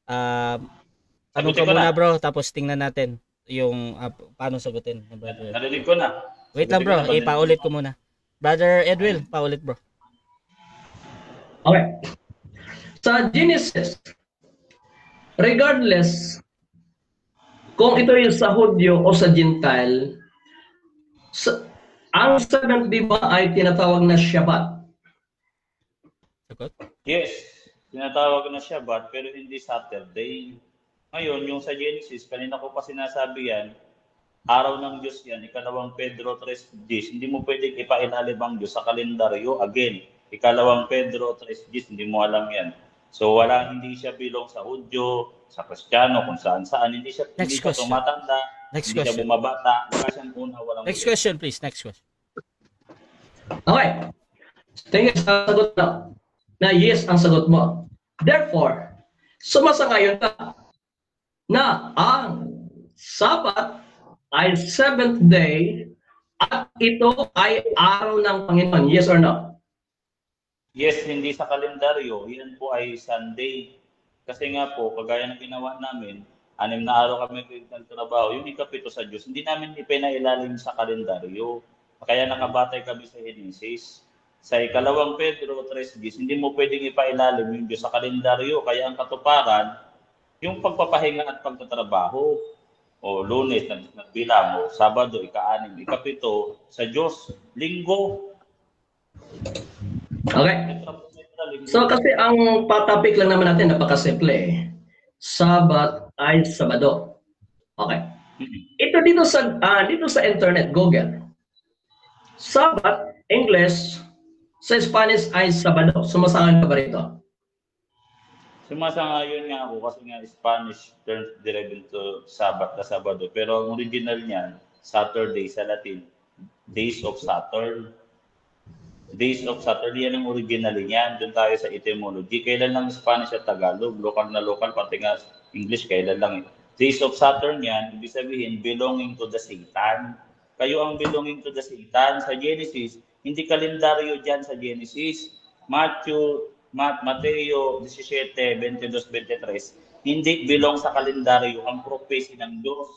tanong ka muna bro, tapos tingnan natin yung paano sagutin ni Brother. Narinig ko na. Wait lang bro, paulit ko muna. Brother Edwell, paulit bro. Okay. Sa Genesis, regardless kung ito yung sa Hudyo o sa Gentile, ang seventh day ba ay tinatawag na Shabbat? Sagot? Yes, tinatawag na Shabbat pero hindi Saturday. Ngayon, yung sa Genesis, kanina ko pa sinasabi yan, araw ng Diyos yan, ikalawang Pedro 3:10, hindi mo pwedeng ipailalim ang Diyos sa kalendaryo. Again, ikalawang Pedro 3:10, hindi mo alam yan. So hindi siya bilong sa Hudyo, sa Kristiyano, kung saan-saan. Hindi siya tumatanda, hindi siya bumabata. Wala siyang una, walang Next question, please. Next question. Okay. Tingin sa sagot na yes ang sagot mo. Therefore, sumasangayon ka na ang Sabat ay seventh day at ito ay araw ng Panginoon. Yes or no? Yes, hindi sa kalendaryo. Yan po ay Sunday. Kasi nga po, kagaya ng ginawa namin, 6 na araw kami nagtrabaho. Yung ikapito sa Diyos, hindi namin ipinailalim sa kalendaryo. Kaya nakabatay kami sa Genesis. Sa ikalawang Pedro 3:10, hindi mo pwedeng ipailalim yung Diyos sa kalendaryo. Kaya ang katuparan, yung pagpapahinga at pagtatrabaho. O Lunes, nagbilang. O Sabado, ika-6, ikapito, sa Diyos, Linggo. Okay. So kasi ang topic lang naman natin napakasimple. Sabat ay Sabado. Okay. Ito dito sa internet, Google. Sabat, English, sa Spanish ay Sabado. Sumasangayon ka ba rito? Sumasangayon nga ako kasi nga Spanish turns derived into Sabat na Sabado. Pero ang original niyan, Saturday sa Latin, Days of Saturn. Days of Saturn, yan ang original niyan. Doon tayo sa etymology. Kailan lang Spanish at Tagalog? Lokal na lokal, pati nga English, kailan lang. Days of Saturn yan, ibig sabihin, belonging to the Satan. Kayo ang belonging to the Satan. Sa Genesis, hindi kalendaryo dyan sa Genesis. Mateo 17, 22, 23, hindi belong sa kalendaryo ang prophecy ng Diyos.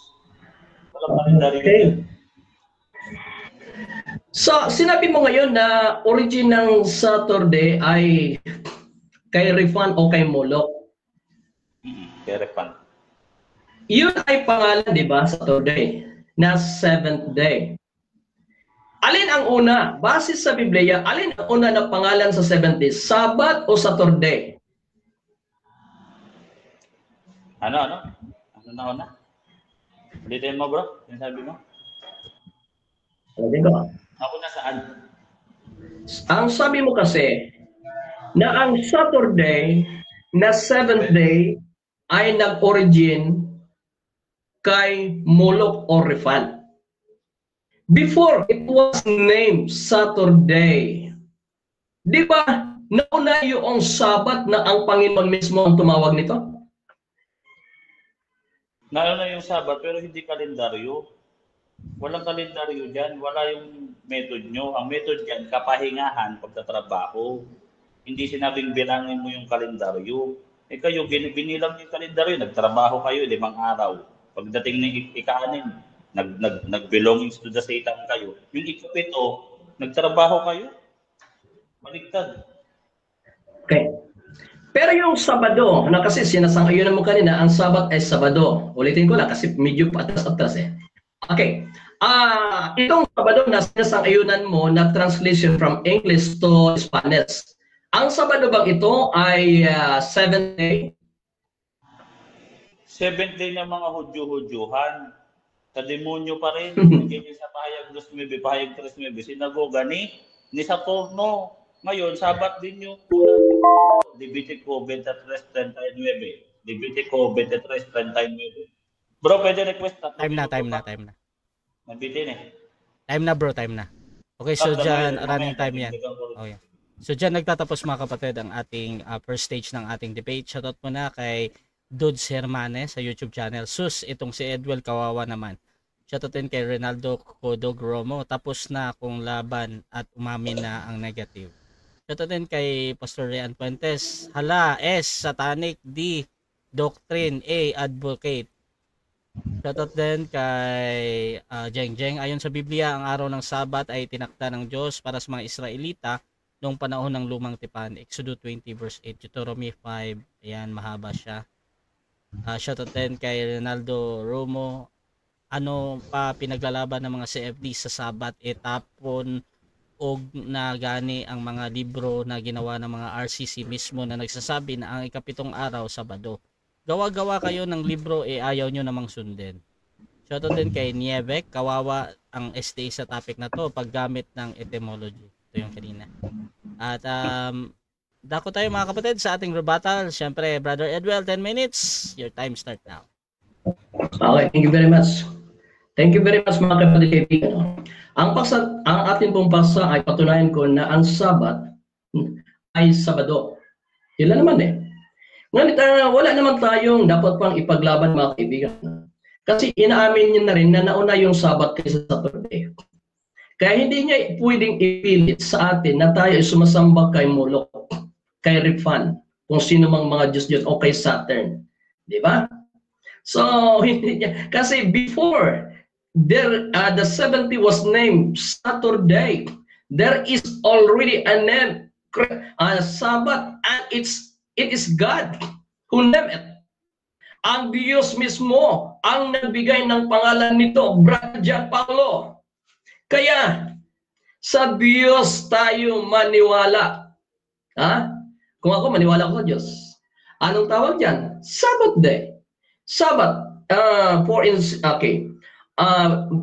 Walang kalendaryo dyan. So, sinabi mo ngayon na origin ng Saturday ay kay Rifan o kay Moloch. Kay Rifan. Yun ay pangalan, di ba, Saturday, na seventh day. Alin ang una, base sa Biblia, alin ang una na pangalan sa seventh day? Sabat o Saturday? Ano na una? Ulitin mo, bro? Yung sabi mo? Ulitin ko. Ako na saan? Ang sabi mo kasi na ang Saturday na seventh day ay nag-origin kay Moloch o Rifan. Before it was named Saturday, di ba nauna yung Sabat na ang Panginoon mismo ang tumawag nito? Nauna yung Sabat pero hindi kalendaryo. Walang kalendaryo dyan. Wala yung method nyo. Ang method dyan, kapahingahan, pagtatrabaho. Hindi sinabing bilangin mo yung kalendaryo. Kayo, binilang yung kalendaryo. Nagtrabaho kayo 5 araw. Pagdating ng ika-6, nag-belongings to the Satan kayo. Yung ikapito, nagtrabaho kayo. Baliktad. Okay. Pero yung Sabado, na kasi sinasang-ayunan mo kanina, ang Sabat ay Sabado. Ulitin ko lang kasi medyo patas-atas eh. Okay. Itong Sabado na sinasang-ayunan mo na translation from English to Spanish. Ang Sabado bang ito ay 7th day? 7th day ng mga Hudyo-Hudyuhan. Sa demonyo pa rin. Ganyan sa pahayag 2:9, pahayag 3:9. Sinagoga ni sa Porno. Ngayon, Sabat din yung Levitico 23:39. Levitico 23:39. Bro, pwede request na. Time na. Nabitin eh. Time na bro, time na. Okay, so dyan, running time yan. Okay. So dyan nagtatapos mga kapatid ang ating first stage ng ating debate. Shoutout muna kay Dudes Hermanes sa YouTube channel. Sus, itong si Edwell kawawa naman. Shoutout din kay Ronaldo Codog Romo. Tapos na kung laban at umamin na ang negative. Shoutout din kay Pastor Rian Fuentes. Hala, S, Satanic, D, Doctrine, A, Advocate. Shoutout din kay Jeng Jeng. Ayon sa Biblia, ang araw ng Sabat ay tinakda ng Diyos para sa mga Israelita noong panahon ng Lumang Tipan. Exodus 20 verse 8, Deuteronomy 5. Ayan, mahaba siya. Shoutout din kay Ronaldo Romo. Ano pa pinaglalaban ng mga CFD sa Sabat? Tapon og na gani ang mga libro na ginawa ng mga RCC mismo na nagsasabi na ang ikapitong araw, Sabado. Gawa-gawa kayo ng libro, ayaw nyo namang sundin. Shoutout din kay Nievek. Kawawa ang STA sa topic na to, paggamit ng etymology. Ito yung kanina. At dako tayo mga kapatid sa ating rebuttal. Siyempre, Brother Edwell, 10 minutes. Your time start now. Okay, thank you very much. Thank you very much mga kapatid kaibigan. Ang ating pong pasa ay patunayan ko na ang Sabat ay Sabado. Yun naman eh. Ngunit wala naman tayong dapat pang ipaglaban mga kaibigan. Kasi inaamin niya na rin na nauna yung Sabat kaysa Saturday. Kaya hindi niya pwedeng ipilit sa atin na tayo ay sumasamba kay Molok, kay Rifan, kung sino mang mga Diyos-Diyos o kay Saturn. Di ba? So, hindi niya. Kasi before, the 70 was named Saturday. There is already a name, Sabbath, and it is God who named it. Ang Diyos mismo ang nagbigay ng pangalan nito, Brother John Paulo. Kaya, sa Diyos tayo maniwala. Kung ako, maniwala ko sa Diyos. Anong tawag dyan? Sabbath day. Sabbath.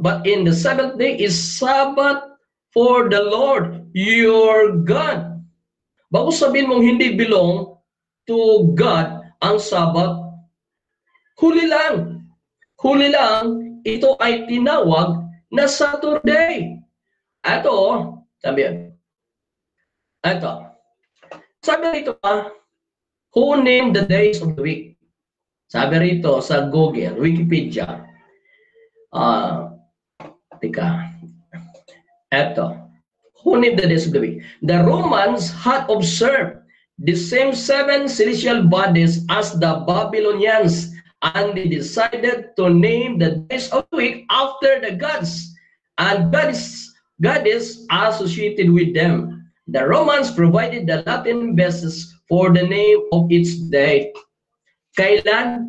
But in the 7th day is Sabbath for the Lord your God. Bago sabihin mong hindi belong to God ang Sabbath, huli lang. Huli lang, ito ay tinawag na Saturday. Ito, sabi yan. Ito. Sabi rito who named the days of the week? Sabi rito sa Google, Wikipedia. Ito. Who named the days of the week? The Romans had observed the same 7 celestial bodies as the Babylonians, and they decided to name the days of the week after the gods and goddess associated with them. The Romans provided the Latin basis for the name of its day. Kailan?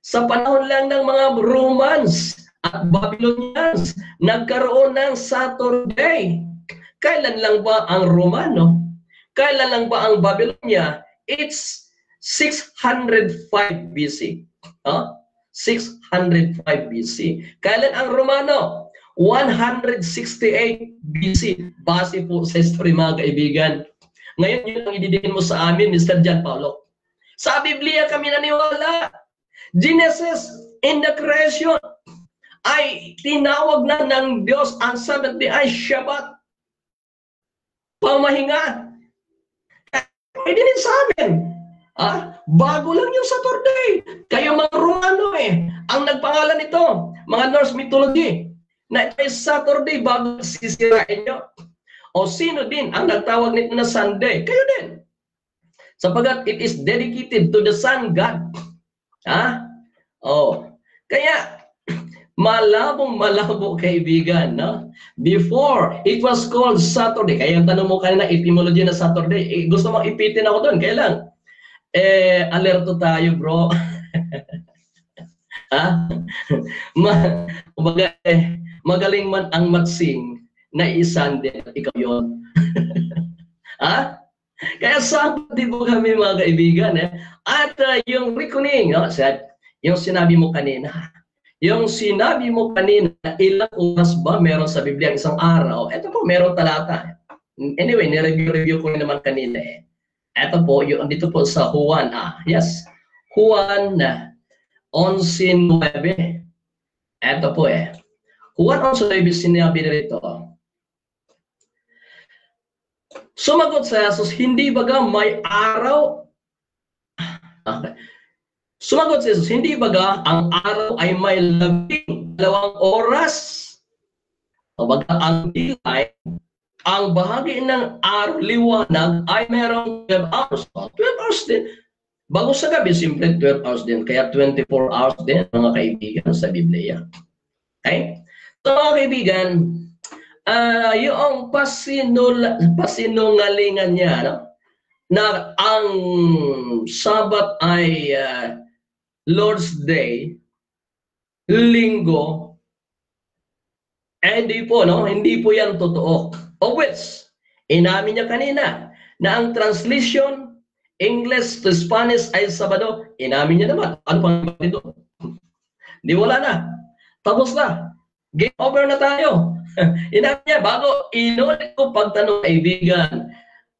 Sa panahon lang ng mga Romans at Babylonians, nagkaroon ng Saturday. Kailan lang ba ang Romano? Kailan lang ba ang Babylonia? It's 605 BC. 605 BC. Kailan ang Romano? 168 BC. Base po sa history mga kaibigan. Ngayon yun ang ididin mo sa amin, Mr. John Paulo. Sa Biblia kami naniwala. Genesis in the creation ay tinawag na ng Diyos ang 7th day ay Shabbat. Pamahinga. Pwede din sa amin. Bago lang yung Saturday. Kayo mga Romano ang nagpangalan nito, mga Norse mythology, na ito ay Saturday bago sisirain nyo. O sino din ang nagtawag nito na Sunday? Kayo din. Sapagat it is dedicated to the sun God. Kaya, malabo kaibigan, no? Before, it was called Saturday. Kaya yung tanong mo kanina, etymology na Saturday, gusto mong ipitin ako doon, kailan? Alerto tayo, bro. Ha? Magaling man ang magsing na isang din, ikaw yun. Ha? Kaya Sabbath din po kami mga kaibigan. At yung reckoning, yung sinabi mo kanina, ilang oras ba meron sa Biblia isang araw? Ito po, meron talata. Anyway, nireview ko naman kanina eh. Ito po, dito po sa Juan. Yes. Juan 11:9. Ito po eh. Juan 11:9 sinabi nito. Sumagot sa Jesus, hindi baga may araw? Okay. Sumagot si Jesus, hindi baga ang araw ay may 12 oras? O baga ang dilay, ang bahagi ng araw, liwanag, ay merong 12 hours. 12 hours din. Bago sa gabi, simple 12 hours din. Kaya 24 hours din, mga kaibigan, sa Biblia. Okay? So, mga kaibigan, yung pasinungalingan niya, no? Na ang Sabat ay Lord's Day, Linggo, hindi po, no? Hindi po yan totoo. Of which, inamin niya kanina na ang translation English to Spanish ay Sabado, inamin niya naman. Ano pang dito? Di wala na. Tapos na. Game over na tayo. Inamin niya, bago inulit ko pagtanong kaibigan,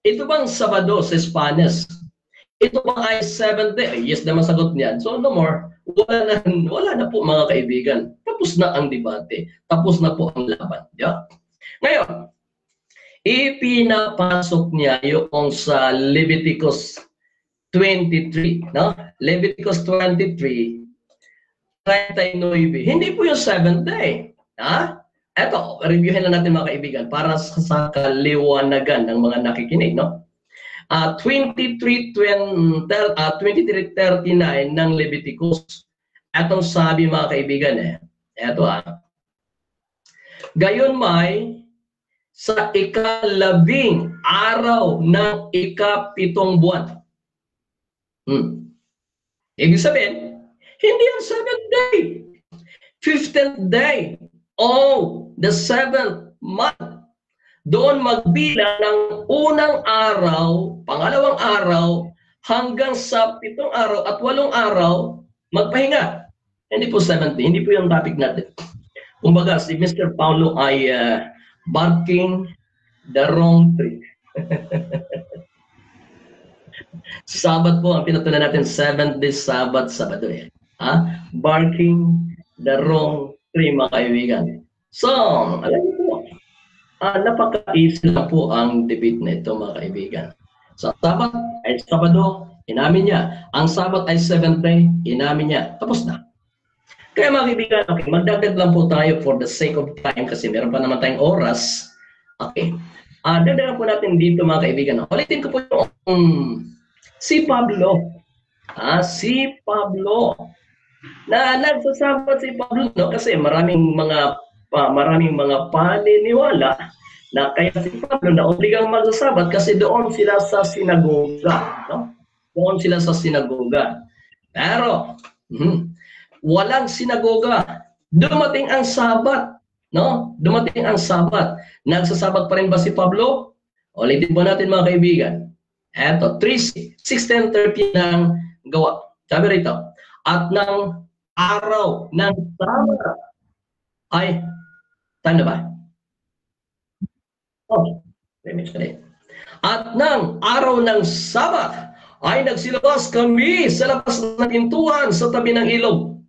ito bang Sabado sa Spanish? Ito bang ay 7th day? Yes naman sagot niyan. So no more. Wala na po mga kaibigan. Tapos na ang debate. Tapos na po ang laban. Yeah? Ngayon, ipinapasok niya yung sa Leviticus 23. No? Leviticus 23, 39. Hindi po yung 7th day. Ha? Eto, reviewin na natin mga kaibigan para sa kaliwanagan ng mga nakikinig, no? 23:39 ng Leviticus. Etong sabi mga kaibigan eto gayon may sa ika-10 araw ng ika-7 buwan. Ibig sabihin, hindi ang 7th day. 15th day. The 7th month. Doon magbilang ng unang araw, pangalawang araw, hanggang sa 7 araw at 8 araw, magpahinga. Hindi po 7th day, hindi po yung topic natin. Kumbaga, si Mr. Paulo ay barking the wrong tree. Sabat po, ang pinatunan natin, 7th day Sabbath, Sabado eh. Barking the wrong tree, mga kaibigan. So, alam niyo po, napaka-easy na po ang debate na ito, mga kaibigan. Sa Sabat ay Sabado, inamin niya. Ang Sabat ay 7th day, inamin niya. Tapos na. Kaya mga kaibigan, okay, magdagdag lang po tayo for the sake of time kasi meron pa naman tayong oras. Okay. Dagdagan po natin dito, mga kaibigan. Ulitin ko po yung si Pablo. Si Pablo. Na nagsasabat si Pablo, no? Kasi maraming mga paniniwala na kaya si Pablo na obligang magsasabat kasi doon sila sa sinagoga, no? Doon sila sa sinagoga. Pero walang sinagoga. Dumating ang Sabat, no? Dumating ang Sabat. Nagsasabat pa rin ba si Pablo? Ulitin po natin mga kaibigan. Eto, 16:30 ng gawa. Sabi rito, at ng araw ng Sabat ay, tanda ba? At ng araw ng Sabat ay nagsilabas kami sa labas ng pintuan sa tabi ng ilog.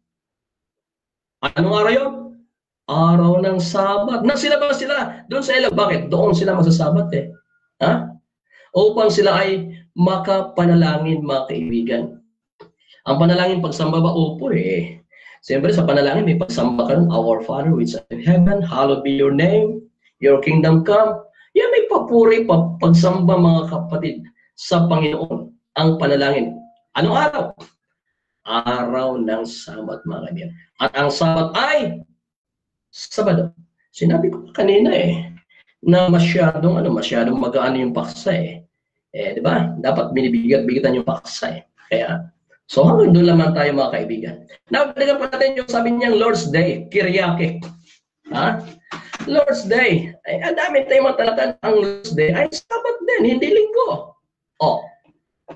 Anong araw yun? Araw ng Sabat. Nagsilabas sila doon sa ilog. Bakit? Doon sila magsasabat upang sila ay makapanalangin, mga kaibigan. Ang panalangin pagsamba ba? Opo Siyempre sa panalangin may pagsamba ka ng Our Father which art in heaven, hallowed be your name, your kingdom come. Yan may papuri, pagsamba mga kapatid sa Panginoon. Ang panalangin. Anong araw? Araw ng Sabat, mga kaibigan. At ang Sabat ay Sabado. Sinabi ko kanina na masyadong magaan yung paksa di ba? Dapat binibigat-bigatan yung paksa Kaya, so hanggang doon lamang tayo mga kaibigan. Now, dagdagan pa natin yung sabi niyang Lord's Day, Kiryake. Ha? Lord's Day. Ay, ang dami tayong matalakan. Ang Lord's Day ay Sabat din, hindi linggo.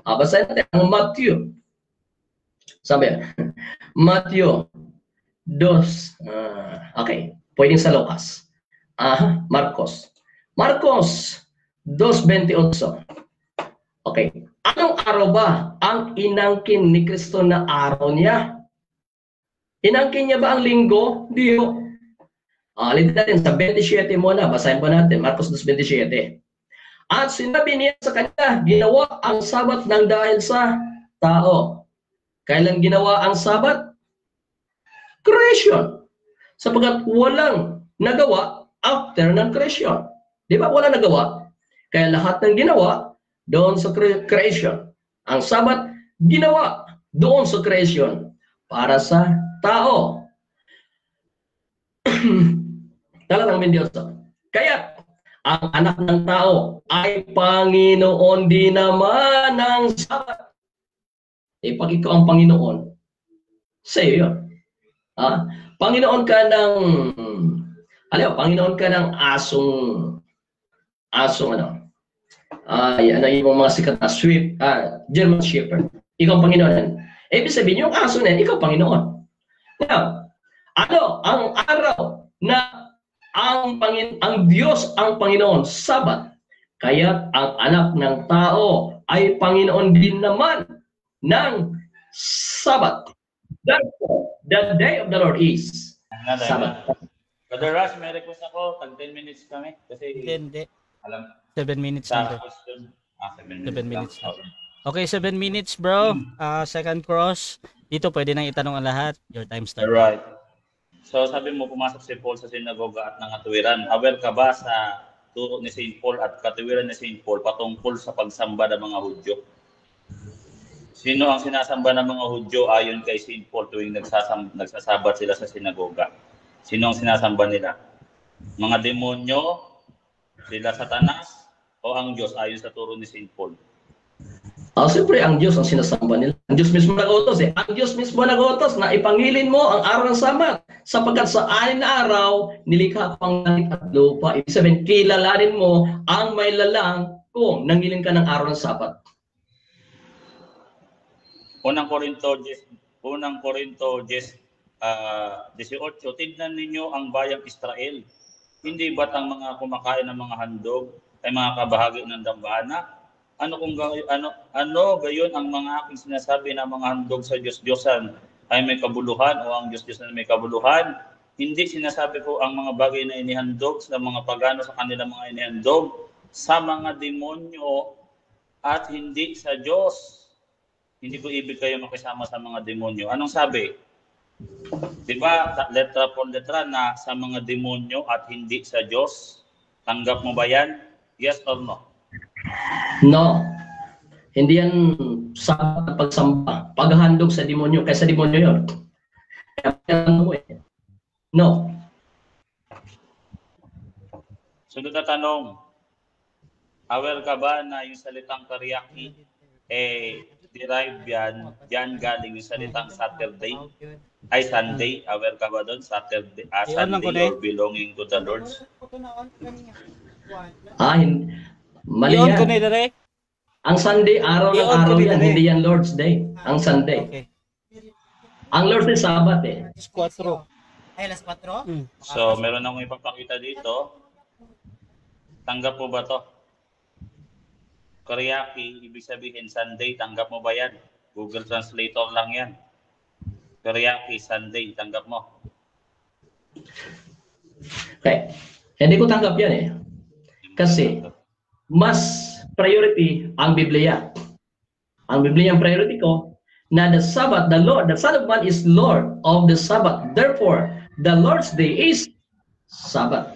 Basahin natin ang Matthew. Sabi, Matthew 2. Okay, pwedeng sa Lucas. Marcos. Marcos 2:28. Okay. Anong araw ba ang inangkin ni Kristo na araw niya? Inangkin niya ba ang linggo? Di ho. Alin natin sa 27 muna. Basahin po natin. Marcos 2:27. At sinabi niya sa kanya, ginawa ang Sabat ng dahil sa tao. Kailan ginawa ang Sabat? Creation. Sapagkat walang nagawa after ng creation. Di ba? Walang nagawa. Kaya lahat ng ginawa doon sa creation. Ang Sabat ginawa doon sa creation para sa tao. Talagang mendioso. Kaya ang anak ng tao ay Panginoon din naman ng Sabat. Pag ikaw ang Panginoon, sa iyo yun. Panginoon ka ng Panginoon ka ng asong yung mga sikat na sweet, German Shepherd. Ikaw ang Panginoon. Ibig sabihin, yung aso na yan, ikaw Panginoon. Now, ang araw na ang Diyos ang Panginoon, Sabat. Kaya ang anak ng tao ay Panginoon din naman ng Sabat. Therefore, the day of the Lord is Sabat. Brother Rush, may request ako. Tag 10 minutes kami. Kasi Hindi. alam, 7 minutes sa lang. question. 7 7 minutes. lang. Okay, 7 minutes, bro. Second cross. Dito pwede nang itanong ang lahat. Your time starts. Alright. So sabi mo, pumasok si Paul sa sinagoga at nangatuwiran. Aware ka ba sa turo ni St. Paul at katuwiran ni St. Paul patungkol sa pagsamba ng mga Hudyo? Sino ang sinasamba ng mga Hudyo ayon kay St. Paul tuwing nagsasabat sila sa sinagoga? Sino ang sinasamba nila? Mga demonyo, sila Satanas, o ang Diyos ayon sa turo ni St. Paul? Siyempre, ang Diyos ang sinasamba nila. Ang Diyos mismo nag-utos Ang Diyos mismo nag-utos na ipangilin mo ang araw ng Sabat. Sapagkat sa 6 na araw, nilikha ko ang langit at lupa. Ibig sabihin, kilalanin mo ang may lalang kung nangilin ka ng araw ng Sabat. Unang Korinto 18, tignan ninyo ang bayang Israel. Hindi ba't ang mga kumakain ng mga handog ay mga kabahagi ng dambana? Ano gayon ang mga aking sinasabi na mga handog sa Diyos-Diyosan ay may kabuluhan o ang Diyos-Diyosan ay may kabuluhan? Hindi sinasabi ko ang mga bagay na inihandog sa mga pagano sa kanilang mga inihandog sa mga demonyo at hindi sa Diyos. Hindi ko ibig kayo makisama sa mga demonyo. Anong sabi? Diba, letra por letra na sa mga demonyo at hindi sa Diyos? Tanggap mo ba yan? Yes or no? No. Hindi yan Sabat pagsamba. Paghandog sa demonyo. Kaya sa demonyo yun. No. Sunod na tanong. Aware ka ba na yung salitang karyaki derive yan galing yung salitang Saturday ay Sunday? Aware ka ba doon? Saturday, Sunday or belonging to the Lord? Mali yan. ko na direct. Ang Sunday, araw ng araw yan. Hindi yan Lord's Day. Ang Sunday. Okay. Ang Lord's Day, Sabat Alas 4. Ay, alas 4? So, meron akong ipapakita dito. Tanggap mo ba to? Karyaki, ibig sabihin Sunday, tanggap mo ba yan? Google Translator lang yan. Karyaki, Sunday, tanggap mo? Okay. Hindi ko tanggap yan Kasi, mas priority ang Biblia. Ang Biblia ang priority ko na the Sabbath, the Son of Man is Lord of the Sabbath. Therefore, the Lord's Day is Sabbath.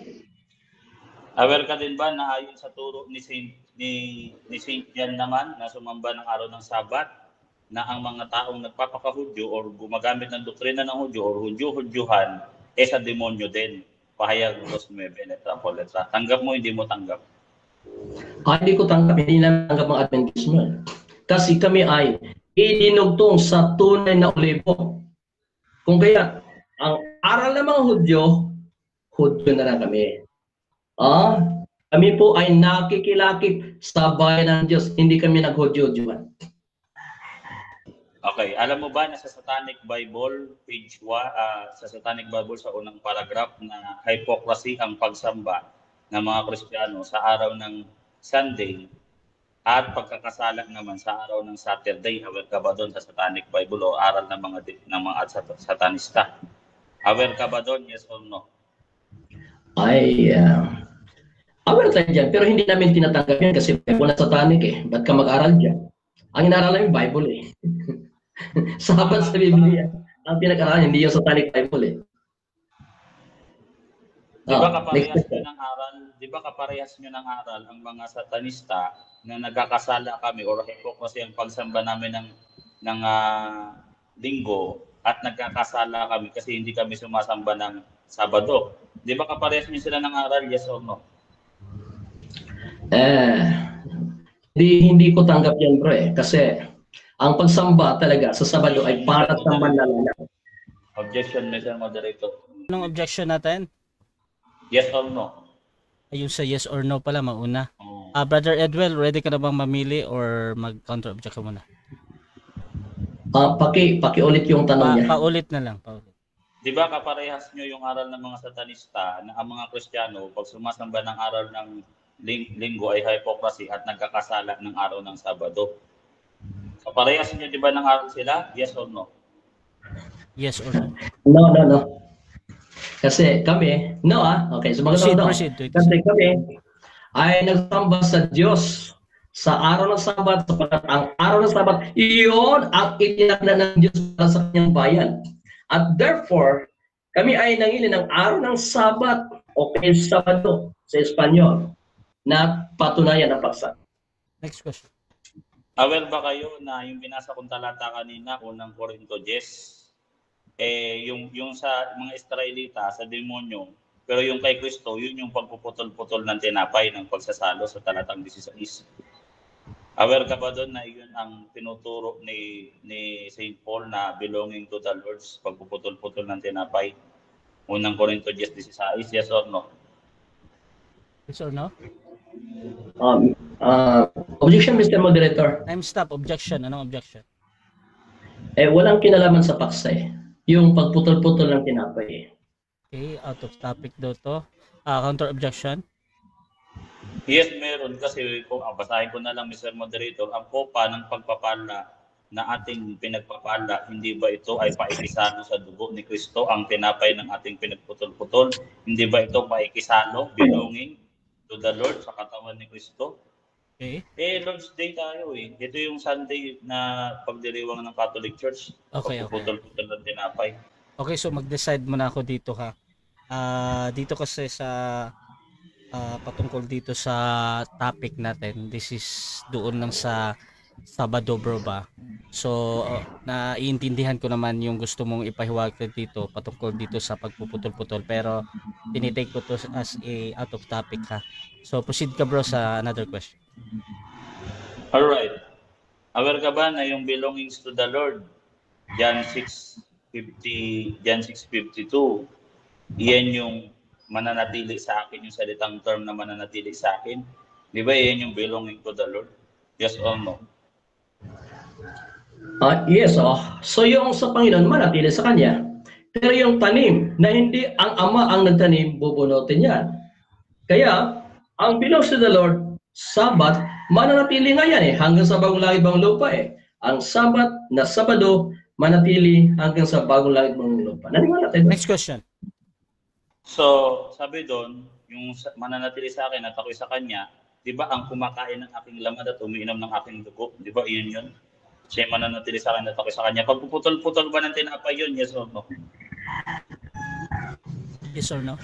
Aware ka din ba na ayon sa turo ni Saint John naman na sumamba ng araw ng Sabat na ang mga taong nagpapakahudyo or gumagamit ng doktrina ng Hudyo or Hudyo-Hudyuhan sa demonyo din? pahayag 2.9, letra po letra. Tanggap mo, hindi mo tanggap? Hindi ko tanggap, hindi namin tanggap ang Adventismo. Kasi kami ay idinugtong sa tunay na olibo. Kung kaya, ang aral ng mga Hudyo na lang kami. Kami po ay nakikilakip sa bayan ng Diyos, hindi kami nag-Hudyo-Hudyoan. Okay, alam mo ba na sa Satanic Bible, page 1, sa Satanic Bible sa unang paragraph na hypocrisy ang pagsamba ng mga Kristiyano sa araw ng Sunday at pagkakasala naman sa araw ng Saturday. Aware ka ba doon sa Satanic Bible o aral ng mga satanista? Aware ka ba doon? Yes or no? Aware tayo dyan, pero hindi namin tinatanggap yan kasi Bible na Satanic eh. Ba't ka mag-aral dyan? Ang inaral namin Bible eh. Sahabat sa Biblia. Ang pinag-aralan, hindi yung Satanic Bible eh. Di ba kaparehas nyo ng aral? Di ba kaparehas nyo ng aral ang mga satanista na nagkakasala kami or hypocrisy ang pagsamba namin ng linggo at nagkakasala kami kasi hindi kami sumasamba ng Sabado. Di ba kaparehas nyo sila ng aral? Yes or no? Hindi ko tanggap yan bro eh. Kasi ang pagsamba talaga sa Sabado ay para sa manlalala. Objection, Mr. Moderator. Anong objection natin? Yes or no? Ayun sa yes or no pala, mauna. Brother Edwell, ready ka na bang mamili or mag-counter-object ka muna? Paki-ulit yung tanong niya. Paulit na lang. Paulit. Di ba kaparehas nyo yung aral ng mga satanista na ang mga Kristiyano pag sumasamba ng aral ng linggo ay hypocrisy at nagkakasala ng araw ng Sabado? Kaparehas nyo di ba ng aral sila? Yes or no? Yes or no? No. Kasi kami, okay, so proceed. Kasi kami ay nagsamba sa Diyos sa araw ng Sabat, sapagkat ang araw ng Sabat, iyon ang itinakda ng Diyos para sa kanyang bayan. At therefore, kami ay nangili ng araw ng Sabat o kay Sabado sa Espanyol na patunayan ang paksa. Next question. Aware ba kayo na yung binasa kong talata kanina, unang Korinto 10, yung sa mga Israelita, sa demonyo, pero yung kay Kristo, yun yung pagpuputol-putol ng tinapay ng pagsasalo sa talatang 16. Aware ka ba doon na yun ang tinuturo ni St. Paul na belonging to the Lord, pagpuputol-putol ng tinapay? Unang Korinto 10:16, yes or no? Yes or no? Objection, Mr. Moderator. Time stop. Objection. Anong objection? Walang kinalaman sa paksa eh. Yung pagputol-putol ng tinapay. Okay, out of topic daw to. Counter objection? Yes, meron. Kasi kung basahin ko na lang, Mr. Moderator, ang kopa ng pagpapala na ating pinagpapala, hindi ba ito ay paikisalo sa dugo ni Kristo, ang tinapay ng ating pinagputol-putol? Hindi ba ito paikisalo, belonging to the Lord, sa katawan ni Kristo? Okay. Lord's Day tayo eh. Ito yung Sunday na pagdiriwang ng Catholic Church. Okay. Putol-putol ng tinapay. Okay, so mag-decide muna ako dito ha. Dito kasi sa patungkol dito sa topic natin, this is doon lang sa Sabado bro ba? So naiintindihan ko naman yung gusto mong ipahiwatig dito patungkol dito sa pagpuputol-putol, pero tinitake ko to as a out of topic ha. So proceed ka bro sa another question. Alright. Aware ka ba na yung belongings to the Lord, John 6:52, yan yung mananatili sa akin, yung salitang term na mananatili sa akin. Di ba yan yung belonging to the Lord? Yes or no? Yes, so yung sa Panginoon, manatili sa Kanya. Pero yung tanim, na hindi ang Ama ang nagtanim, bubunutin yan. Kaya, ang belongs to the Lord, Sabat, mananatili nga yan hanggang sa bagong langit bagong lupa Ang Sabat na Sabado, manatili hanggang sa bagong langit bagong lupa. Naniwala tayo. Next question. So, sabi doon, yung mananatili sa akin at ako'y sa Kanya, di ba ang kumakain ng aking laman at umiinom ng aking dugo? Di ba yun yun? Siya mananatili sa akin at ako'y sa Kanya. Pagpuputol-putol ba ng tinapay yun? Yes or no? Yes or no?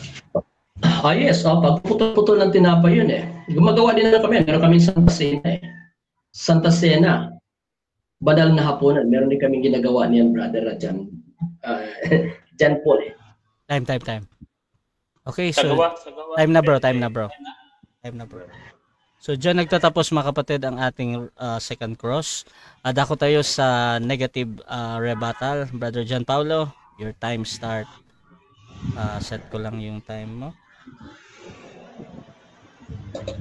Yes, pagpuputol-putol ng tinapay yun Gumagawa din na kami. Meron kami Santa Cena Santa Cena. Badal na hapunan. Meron din kami ginagawa niyan, brother Jan Paul Time. Okay, Sa so gawa, time na bro, 20. time na bro. Time na bro. So diyan nagtatapos mga kapatid ang ating second cross. Dako tayo sa negative rebuttal. Brother John Paulo, your time start. Set ko lang yung time mo.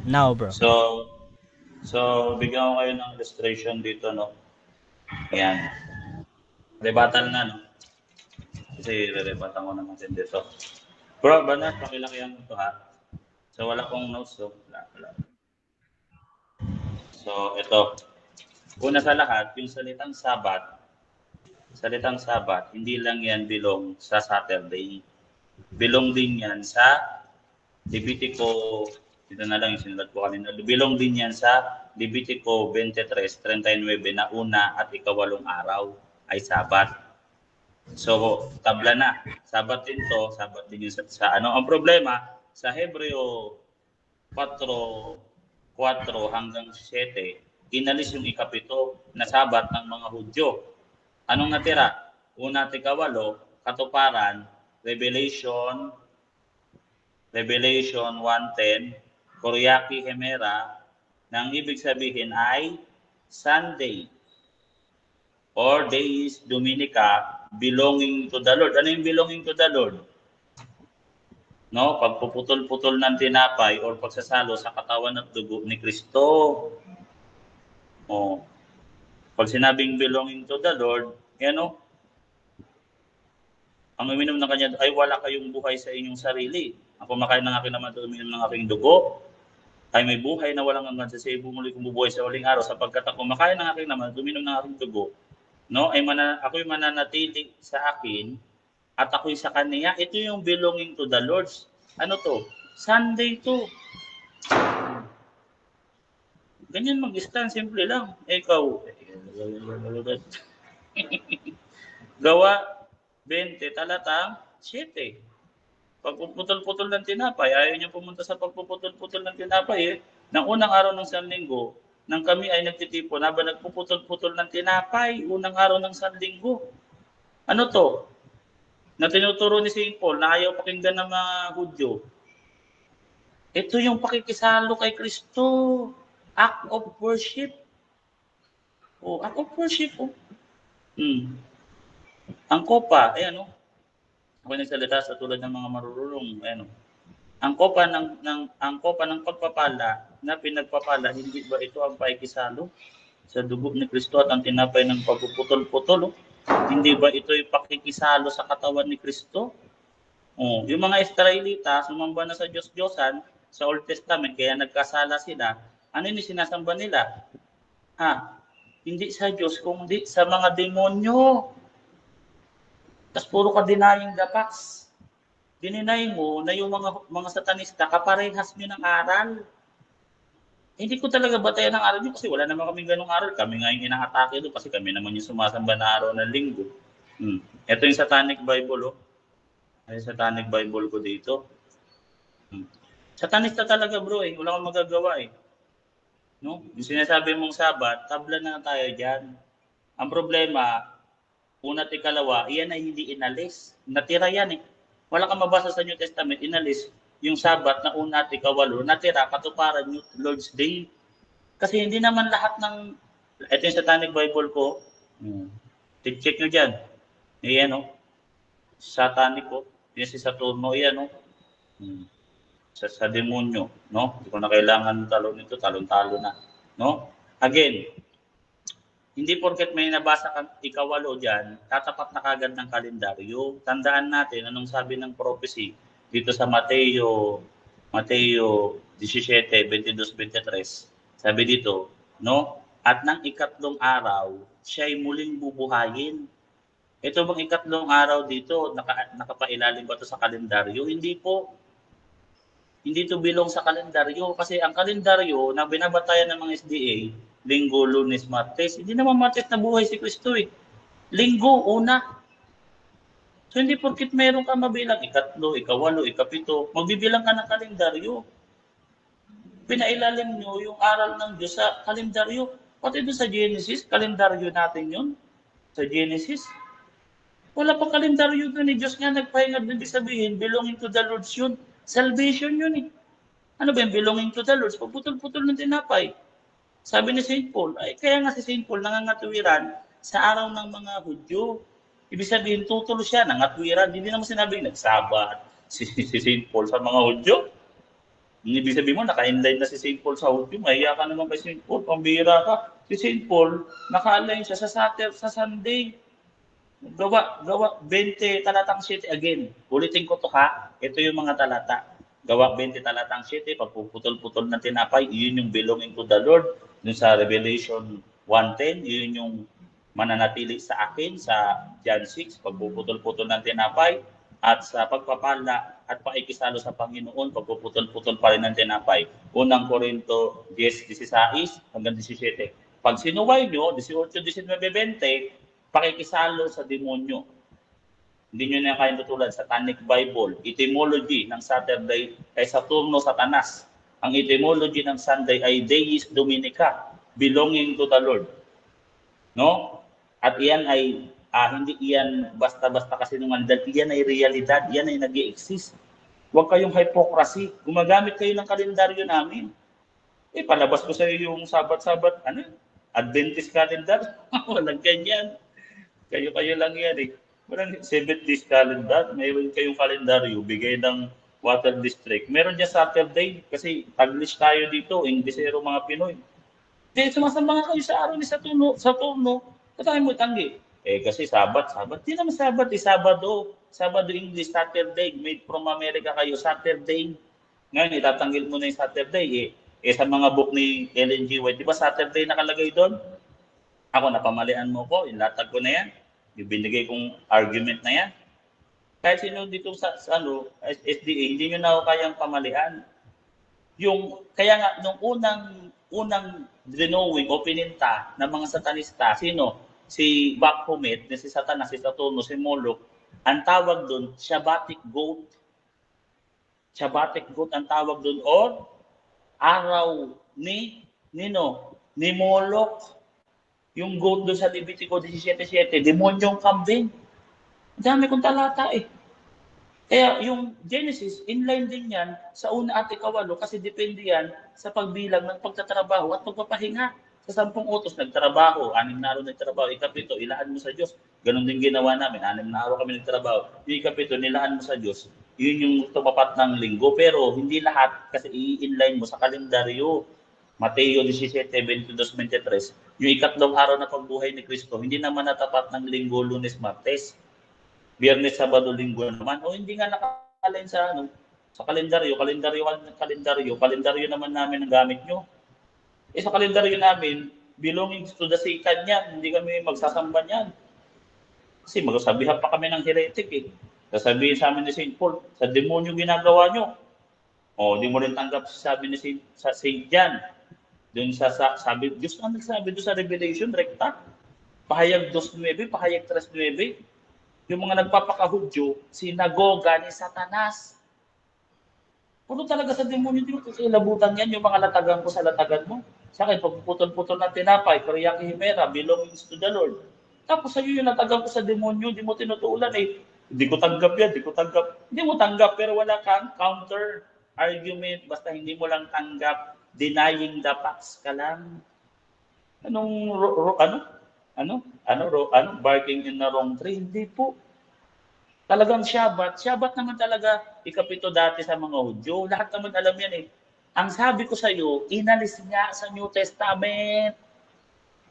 Now bro. So bigyan ko kayo ng illustration dito, no? Yan. Rebuttal na, no? Kasi re-rebuttal ko naman din dito. Bro, Banat, pakilakihan mo to, ha? So wala kong notes, so wala. So ito. Una sa lahat, yung salitang Sabat, hindi lang yan belong sa Saturday. Belong din yan sa Levitico, dito na lang yung sinulat ko kanina. Belong din yan sa Levitico 23:39 na una at ikawalong araw ay Sabat. So, tabla na. Sabat din to, Sabat din yun sa ano. Ang problema, sa Hebreo 4 hanggang 7, inalis yung ikapito na Sabat ng mga Hudyo. Anong natira? Una at ikawalo, katuparan, Revelation 1:10, Koryaki Hemera, nang ibig sabihin ay Sunday or Days Dominica belonging to the Lord. Ano yung belonging to the Lord? No, pagpuputol-putol ng tinapay or pagsasalo sa katawan at dugo ni Kristo. Oh. Pag sinabing belonging to the Lord, ano? Ang uminom ng kanya ay wala kayong buhay sa inyong sarili. Ang kumakain ng aking naman at uminom ng aking dugo ay may buhay na walang hanggan sa bumuli kong bubuhay sa huling araw sapagkat ang kumakain ng aking naman at uminom ng aking dugo, no, ay ako'y mananatili sa akin at ako'y sa kanya. Ito yung belonging to the Lord. Ano to? Sunday to. Ganyan mag-stand, simple lang. Ikaw, gawa 20, talatang 7. Pagpuputol-putol ng tinapay, ayaw niyo pumunta sa pagpuputol-putol ng tinapay. Nang unang araw ng Sanlinggo, nang kami ay nagtitipon, habang nagpuputol-putol ng tinapay, unang araw ng Sanlinggo. Ano to? Na tinuturo ni St. Paul na ayaw pakinggan ng mga Hudyo. Ito yung pakikisalo kay Kristo. Act of worship. Act of worship. Ang kopa, ayan, ako nagsalita sa tulad ng mga marurunong, ayan, ang kopa ng pagpapala na pinagpapala, hindi ba ito ang paikisalo sa dugo ni Kristo at ang tinapay ng pagpuputol-putol? Hindi ba ito yung pakikisalo sa katawan ni Kristo? Yung mga Israelita, sumamba na sa Diyos-Diyosan sa Old Testament, kaya nagkasala sila. Ano yung sinasamba nila? Hindi sa Diyos, kundi sa mga demonyo. Tapos puro ka denying the facts. Dininay mo na yung mga satanista, kaparehas nyo ng aral. Hindi ko talaga batayan ng aral nyo kasi wala naman kaming ganong aral. Kami nga yung inaatake doon kasi kami naman yung sumasamba na araw ng linggo. Ito yung Satanic Bible, Ay, Satanic Bible ko dito. Satanista talaga, bro, Wala kang magagawa, No? Yung sinasabi mong Sabat, tabla na tayo dyan. Ang problema, una at ikalawa, iyan ay hindi inalis. Natira yan, Wala kang mabasa sa New Testament, inalis yung Sabat na una at ikawalo, natira, katuparan yung Lord's Day. Kasi hindi naman lahat ng, ito yung Satanic Bible ko, check nyo dyan. Ayan, Satanic ko, yan si Saturno, yan, sa demonyo, no? Hindi ko na kailangan talon nito, talon-talo na, no? Again, hindi porket may nabasa kang ikawalo dyan, tatapat na kagad ng kalendaryo. Tandaan natin anong sabi ng prophecy dito sa Mateo 17:22-23. Sabi dito, no? At ng ikatlong araw, siya'y muling bubuhayin. Ito bang ikatlong araw dito, nakapailalim ba ito sa kalendaryo? Hindi po. Hindi ito bilong sa kalendaryo kasi ang kalendaryo na binabatayan ng mga SDA, Linggo, Lunes, Martes, hindi naman Martes na buhay si Kristo Linggo, una. So hindi porkit meron ka mabilang ikatlo, ikawalo, ikapito, magbibilang ka ng kalendaryo. Pinailalim nyo yung aral ng Diyos sa kalendaryo. Pati doon sa Genesis, kalendaryo natin yun. Sa Genesis. Wala pa kalendaryo doon ni Diyos nga nagpahinga doon. Ibig sabihin, belonging to the Lord yun. Salvation yun eh. Ano ba yung belonging to the Lord? Pagputol-putol ng tinapay. Sabi ni St. Paul, ay kaya nga si St. Paul nangangatwiran sa araw ng mga Hudyo. Ibig sabihin, tutulo siya, nangatwiran. Hindi naman sinabing nagsabat si St. Paul sa mga Hudyo. Ibig sabihin mo, naka-inline na si St. Paul sa Hudyo. Mahiya ka naman kay St. Paul, pambira ka. Si St. Paul, naka-align siya sa Sunday. Gawa 20 talatang 7 again. Ulitin ko to ha. Ito yung mga talata. Gawa 20 talatang 7, pagpuputol-putol ng tinapay, yun yung belonging to the Lord. Dun sa Revelation 1:10, yun yung mananatili sa akin sa John 6, pagpuputol-putol ng tinapay, at sa pagpapala at paikisalo sa Panginoon, pagpuputol-putol pa rin ng tinapay. Unang Korinto 10:16 hanggang 17. Pag sinuway nyo, 18, 19, 20, pakikisalo sa demonyo. Hindi nyo na kayang tutulan sa Satanic Bible. Etymology ng Saturday ay Saturno Satanas. Ang etymology ng Sunday ay Deis Dominica, belonging to the Lord. No? At iyan ay hindi iyan basta-basta kasi nung dahil iyan ay realidad, iyan ay nag-i-exist. Huwag kayong hypocrisy. Gumagamit kayo ng kalendaryo namin. Palabas ko sa iyo yung Sabat-Sabat, Adventist calendar. Walang ganyan. Kayo-kayo lang yan eh. Walang 7 days calendar. Mayroon kayong kalendaryo, bigay ng Water District. Meron dyan Saturday kasi Taglish tayo dito, Inglesero mga Pinoy. Sumasama nga kayo sa araw ni Saturno. Tayo mo tanggi. Kasi Sabat. Di naman Sabat, Sabado. Sabado English, Saturday. Made from America kayo, Saturday. Ngayon, itatanggil mo na yung Saturday. Sa mga book ni Ellen G. White, di ba Saturday nakalagay doon? Ako, napamalian mo ko, ilatag ko na yan. Yung binigay kong argument na yan. Kahit sino dito sa SDA, hindi nyo na ako kayang pamalian. Kaya nga, nung unang drenowing o pininta ng mga satanista, sino? Si Baphomet, si Satanas, si Saturno, si Moloch, ang tawag doon, Shabbatic goat. Shabbatic goat ang tawag doon, or araw ni Moloch. Yung goat doon sa Levitico 17:7, demonyong kambing. Dami kong talata eh. Kaya yung Genesis, inline din yan sa una at ikawalo kasi depende yan sa pagbilang ng pagtatrabaho at pagpapahinga. Sa 10 utos, nagtrabaho, 6 na araw nagtrabaho, ikapito, ilaan mo sa Diyos. Ganon din ginawa namin, 6 na araw kami nagtrabaho. Yung ikapito, nilaan mo sa Diyos. Yun yung tumapat ng linggo. Pero hindi lahat kasi i-inline mo sa kalendaryo. Mateo 17:22-23, yung ikatlong araw na pagbuhay ni Kristo, hindi naman natapat ng linggo, Lunes, Martes. Biyernes, Sabado, Linggo naman. Hindi nga nakalain sa kalendaryo. Kalendaryo naman namin ang gamit nyo. Sa kalendaryo namin, belonging to the Satan yan. Hindi kami magsasamba niyan. Kasi magsasabihan pa kami ng heretic eh. Sasabihin sa amin ni St. Paul, sa demonyo ginagawa nyo. Di mo rin tanggap sabi ni St. John. Doon sabi, Diyos ang nagsabi doon sa Revelation, rekta. Pahayag 2:9, pahayag 3:9. Yung mga nagpapakahudyo, sinagoga ni Satanas. Puno talaga sa demonyo, hindi mo kasi labutan yan, yung mga latagan ko sa latagan mo. Sa akin, pagpuputol-putol ng tinapay, Koryaki Himera, belongings to the Lord. Tapos sa'yo yung latagan ko sa demonyo, hindi mo tinutuulan eh. Hindi ko tanggap yan, Hindi mo tanggap, pero wala kang counter argument, basta hindi mo lang tanggap. Denying the facts ka lang. Barking in the wrong tree? Hindi po. Talagang Shabbat naman talaga ikapito dati sa mga Hudyo. Lahat naman alam yan eh. Ang sabi ko sa iyo, inalis niya sa New Testament.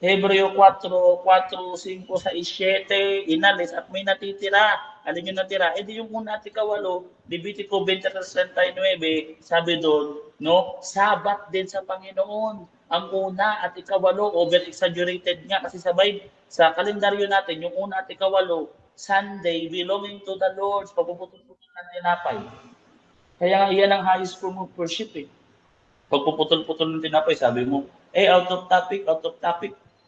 Hebreo 4:5-6-7, inalis at may natitira. Alin yung natira? Di yung una at ikawalo, Levitico 20:39, sabi doon, Sabat din sa Panginoon. Ang una at ikawalo, over-exaggerated nga kasi sabay sa kalendaryo natin, yung una at ikawalo, Sunday, belonging to the Lord, pagpuputol-putol ng tinapay. Kaya iyan ang highest form of worship eh. Pagpuputol-putol ng tinapay, sabi mo, out of topic.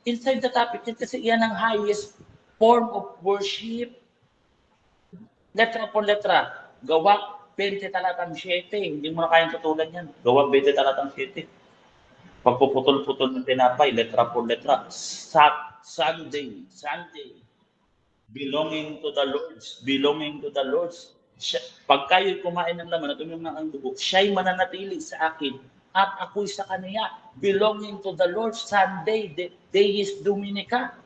Inside the topic, kasi iyan ang highest form of worship. Letra por letra. Gawa 20 talatang 7. Hindi mo na kayang tutulan yan. Gawa 20 talatang 7. Pagpuputol-putol ng tinapay, letra por letra. Sunday. Belonging to the Lord. Pag kayo'y kumain ng laman at uminom ng dugo, siya'y mananatili sa akin at ako'y sa kanya, belonging to the Lord. Sunday, Deis Dominica.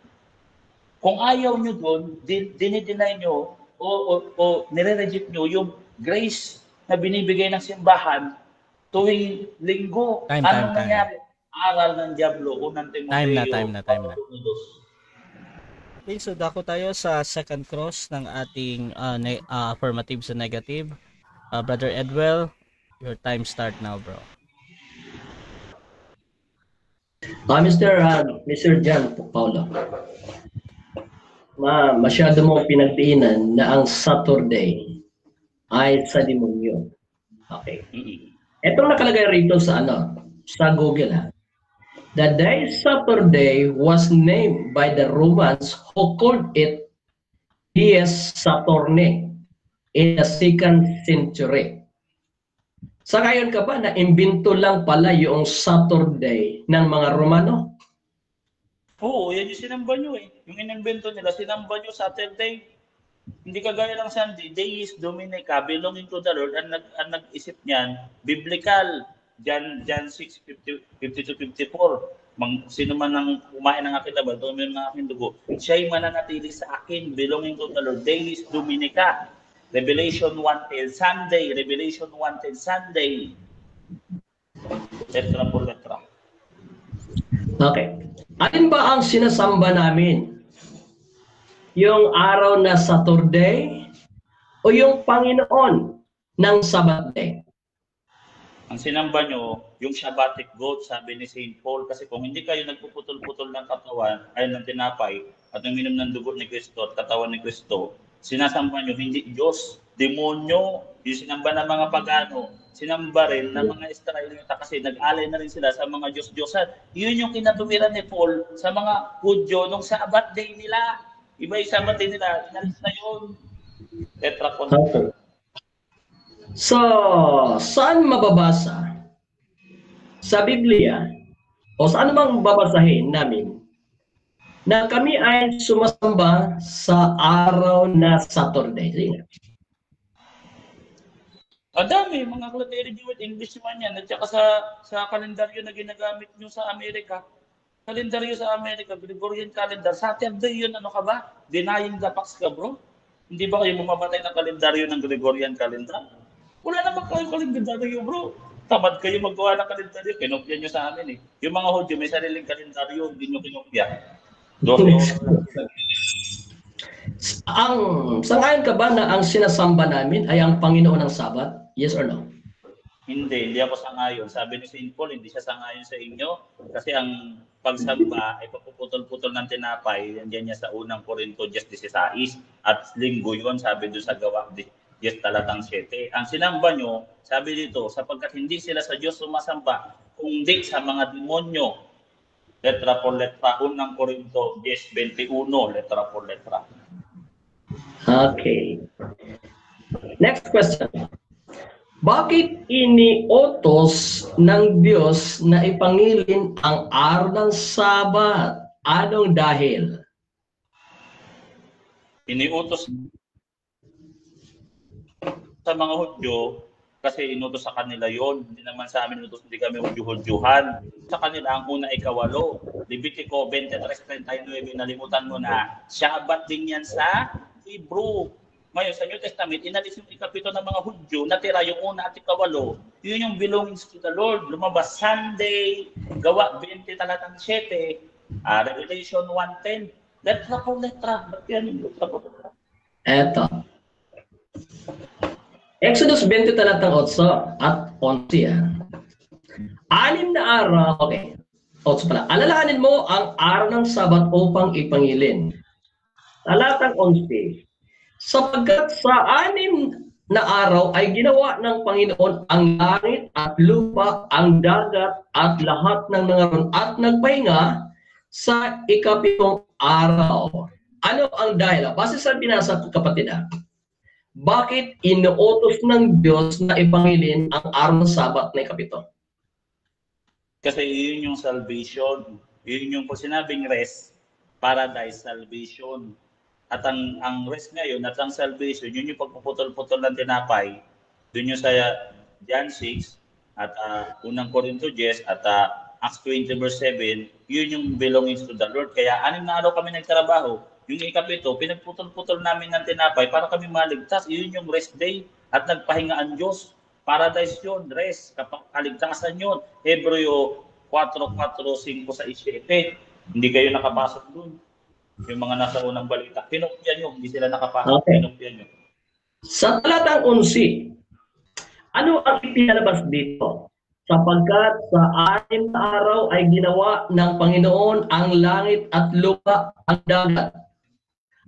Kung ayaw nyo doon, dinideny nyo o nire-reject nyo yung grace na binibigay ng simbahan tuwing linggo. Anong nangyari? Aral ng Diablo, unang Timoteo. Time na. Okay, so dako tayo sa second cross ng ating affirmative sa negative. Brother Edwell, your time start now, bro. Mr. John Paulo, masyado mo pinagdiinan na ang Saturday ay sa demonyo. Okay. Itong nakalagay rito sa sa Google, the day Saturday was named by the Romans who called it Dies Saturni in the 2nd century. Sa ngayon ka ba na imbento lang pala yung Saturday ng mga Romano? Oo, yan yung sinamba nyo eh. Yung inimbento nila, sinamba nyo Saturday. Hindi kagaya ng Sunday. Deis Dominica, belonging to the Lord. Ang nag-isip niyan, biblical. John 6:50-54. Sino man ang kumain ng aking laban, tuminom ng aking dugo, siya'y mananatili sa akin, belonging to the Lord. Deis Dominica. Revelation 1:10 Sunday. Revelation 1:10 Sunday. Letra por letra. Okay. Alin ba ang sinasamba namin? Yung araw na Saturday o yung Panginoon ng Sabat-day? Ang sinamba nyo, yung Shabbatic goat, sabi ni St. Paul, kasi kung hindi kayo nagpuputol-putol ng katawan, ay ng tinapay, at uminom ng dugo ni Kristo at katawan ni Kristo, sinasamba nyo, hindi Diyos, demonyo, yung sinamba ng mga pagano, sinamba rin ng mga Israelita kasi nag-alay na rin sila sa mga Diyos-Diyosan. Yun yung kinatuwiran ni Paul sa mga Hudyo nung Sabbath day nila. Iba yung Sabbath day nila, inalis na yun. Tetrapon. So, saan mababasa? Sa Biblia o saan mang babasahin namin na kami ay sumasamba sa araw na Saturday? Sige. Dami, mga Clateria with English man yan. At saka sa kalendaryo na ginagamit nyo sa Amerika. Kalendaryo sa Amerika, Gregorian calendar. Saturday yun, ano ka ba? Denying the facts ka, bro? Hindi ba kayo mamamatay ng kalendaryo ng Gregorian calendar? Wala naman kayo kalendaryo, bro. Tamad kayo magawa ng kalendaryo. Kinopya nyo sa amin eh. Yung mga Hudyo may sariling kalendaryo, hindi nyo kinopya. Sangayon ka ba na ang sinasamba namin ay ang Panginoon ng Sabat? Yes or no? Hindi ako sangayon. Sabi ni St. Paul, hindi siya sangayon sa inyo. Kasi ang pagsamba ay papuputol-putol ng tinapay. Yan niya sa unang Korinto 10:16. At linggo yun, sabi doon sa gawa 10 talatang 7. Ang sinamba nyo, sabi dito, sapagkat hindi sila sa Diyos sumasamba, kundi sa mga demonyo. Letra por letra, unang Korinto 10:21, letra por letra. Okay. Next question. Bakit iniutos ng Diyos na ipangilin ang araw ng Sabat? Anong dahil? Iniutos sa mga Hudyo kasi inutos sa kanila yon. Hindi naman sa amin inutos, hindi kami Hudyo-Hudyuhan. Sa kanila ang una ay 8. Levitico 23:39, nalimutan mo na. Shabbat din yan sa Hebrew. Ngayon, sa New Testament, inalis yung 7 ng mga Hudyo, natira yung 1 at 8. Yun yung belongings to the Lord. Lumabas Sunday, gawa 20 talatang 7, Revelation 1:10. Letra po letra. Ba't yan yung letra po letra? Eto. Exodus 20 talatang 8 at 11. 6 na araw, okay. 8 pala. Alalahanin mo ang araw ng Sabat upang ipangilin. Talatang 11. Sapagkat sa 6 na araw ay ginawa ng Panginoon ang langit at lupa, ang dagat at lahat ng nangaroon at nagpahinga sa 7 araw. Ano ang dahil? Base sa binasa ko, kapatid, bakit inuutos ng Diyos na ipangilin ang araw ng Sabat na 7? Kasi yun yung salvation. Yun yung kung sinabing rest, paradise, salvation. At ang rest ngayon at ang salvation, yun yung pagpuputol-putol ng tinapay, dun yung sa John 6 at unang Corinto 10 at Acts 20 verse 7, yun yung belongings to the Lord. Kaya 6 na araw kami nagtrabaho. Yung ikapito, pinagputol-putol namin ng tinapay para kami maligtas. Yun yung rest day at nagpahinga ang Diyos. Paradise yun, rest, kaligtasan yun. Hebreo 4:4-5 sa 7. Hindi kayo nakapasok dun. Yung mga nasa unang balita, pinukyan nyo, hindi sila nakapasok, Okay. pinukyan nyo. Sa talatang 11, ano ang ipinalabas dito? Sapagkat sa 6 na araw ay ginawa ng Panginoon ang langit at lupa, ang dagat.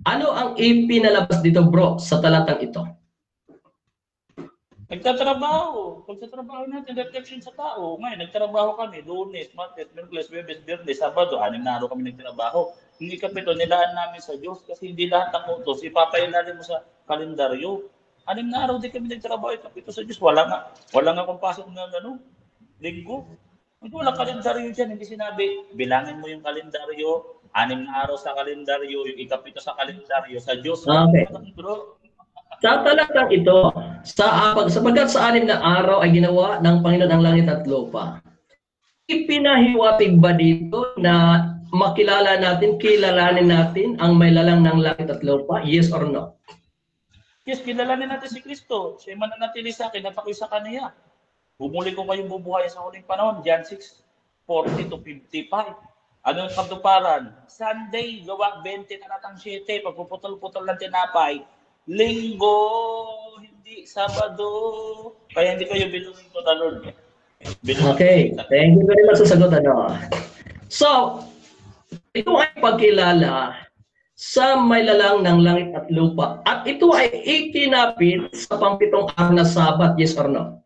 Ano ang ipinalabas dito, bro, sa talatang ito? Nagtatrabaho. Pagtatrabaho natin, reflection sa tao. Ngayon, nagtrabaho kami, Lunes, Martes, Miyerkules, Huwebes, Biyernes, Sabado, 6 na araw kami nagtrabaho. Yung ikapito, nilaan namin sa Diyos kasi hindi lahat ng utos, ipapailalim mo sa kalendaryo. 6 na araw din kami nagtrabaho, ikapito sa Diyos. Wala nga kung pasok ng linggo. Hindi walang kalendaryo dyan, hindi sinabi, bilangin mo yung kalendaryo, 6 na araw sa kalendaryo, yung ikapito sa kalendaryo, sa Diyos. Okay. Bro, Sa talatang ito, sapagkat sa 6 na araw ay ginawa ng Panginoon ang langit at lupa. Ipinahiwatig ba dito na makilala natin, kilalanin natin ang may lalang ng langit at lupa? Yes or no? yes, kilalanin natin si Kristo. Siya mananatili sa akin at ako'y sa Kanya. Bumuli ko kayong bubuhay sa huling panahon. John 6:40-55. Ano yung katuparan? Sunday, gawa 20 talatang 7. Pagpuputol-putol ng tinapay. Linggo, hindi Sabado. Kaya hindi kayo belonging to the Lord. Okay. Thank you very much sa sagot. So, ito ay pagkilala sa may lalang ng langit at lupa. At ito ay ikinapit sa pampitong araw na Sabat. Yes or no?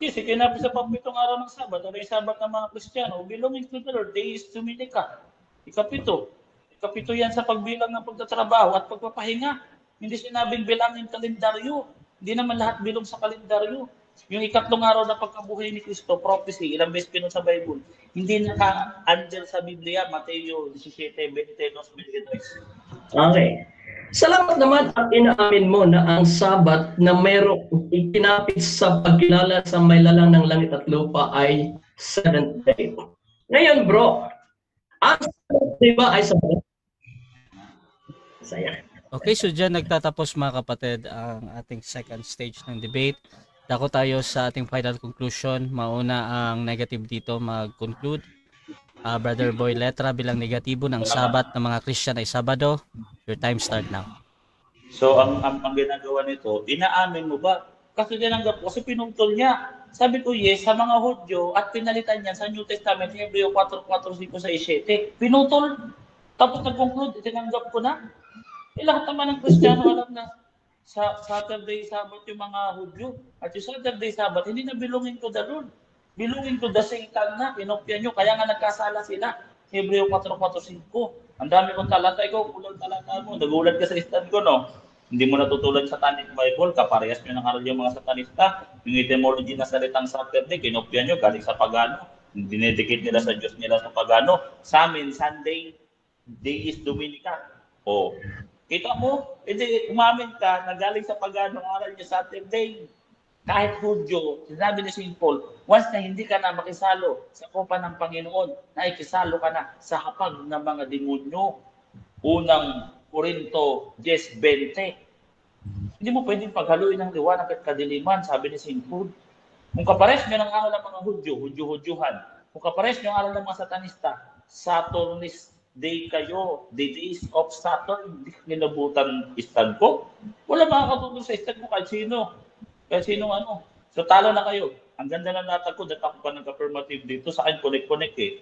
Yes, ikinapit sa pampitong araw ng Sabat. Ano yung Sabat ng mga Kristiyano? Belonging to the Lord. Deis Dominica. Ikapito. Ikapito yan sa pagbilang ng pagtatrabaho at pagpapahinga. Hindi sinabing bilangin kalendaryo. Hindi naman lahat bilong sa kalendaryo. Yung ikatlong araw na pagkabuhay ni Kristo, prophecy, ilang beses pinun sa Bible, hindi naka-andel sa Biblia, Mateo 17:22. Okay. Salamat naman at inaamin mo na ang Sabat na merong ikinapit sa pagkilala sa may lalang ng langit at lupa ay 7th day. Ngayon bro, ang 7th day ba ay Sabat? Saya. Okay, so dyan nagtatapos mga kapatid ang ating second stage ng debate. Dako tayo sa ating final conclusion. Mauna ang negative dito mag-conclude. Brother Boy Letra bilang negatibo ng Sabat ng mga Christian ay Sabado. Your time start now. So, ang ginagawa nito, inaamin mo ba? Kasi tinanggap ko, kasi pinutol niya. Sabi ko, yes, sa mga Hudyo, at pinalitan niya sa New Testament, Hebreo 4:4-5-7. Pinutol. Tapos nag-conclude, tinanggap ko na. Lahat naman ng Kristiyano alam na sa Saturday Sabbath yung mga Hudyo. At yung Saturday Sabbath, hindi na belonging to the Lord. Belonging to the Satan na. Pinopya nyo. Kaya nga nagkasala sila. Hebreo 4:4-5. Ang dami kong talata. Ikaw, kulang talata mo. Nagulat ka sa stand ko, no? Hindi mo natutulan sa Satanic Bible. Kaparehas nyo ng aral yung mga satanista. Yung etymology na salitang Saturday, kinopya nyo. Galing sa pagano. Dinedikit nila sa Diyos nila sa pagano. Sa amin, Sunday, Deis Dominica. O, kita mo, hindi umamin ka na galing sa pagano ang aral niya Saturday. Kahit Hudyo, sinabi ni St. Paul, once na hindi ka na makisalo sa kopa ng Panginoon, nakikisalo ka na sa hapag ng mga demonyo. Unang Corinto 10:20. Hindi mo pwedeng paghaluin ng liwanag at kadiliman, sabi ni St. Paul. Kung kapares nyo ng aral ng mga Hudyo-Hudyuhan. Kung kapares nyo ang aral ng mga satanista, Saturnist day kayo, the days of Saturn, nilabutan stand ko. Wala makakatulong sa stand ko kahit sino. Kahit sino ano. So talo na kayo. Ang ganda ng natag ko, dahil ako pa nag-affirmative dito, sa akin connect eh.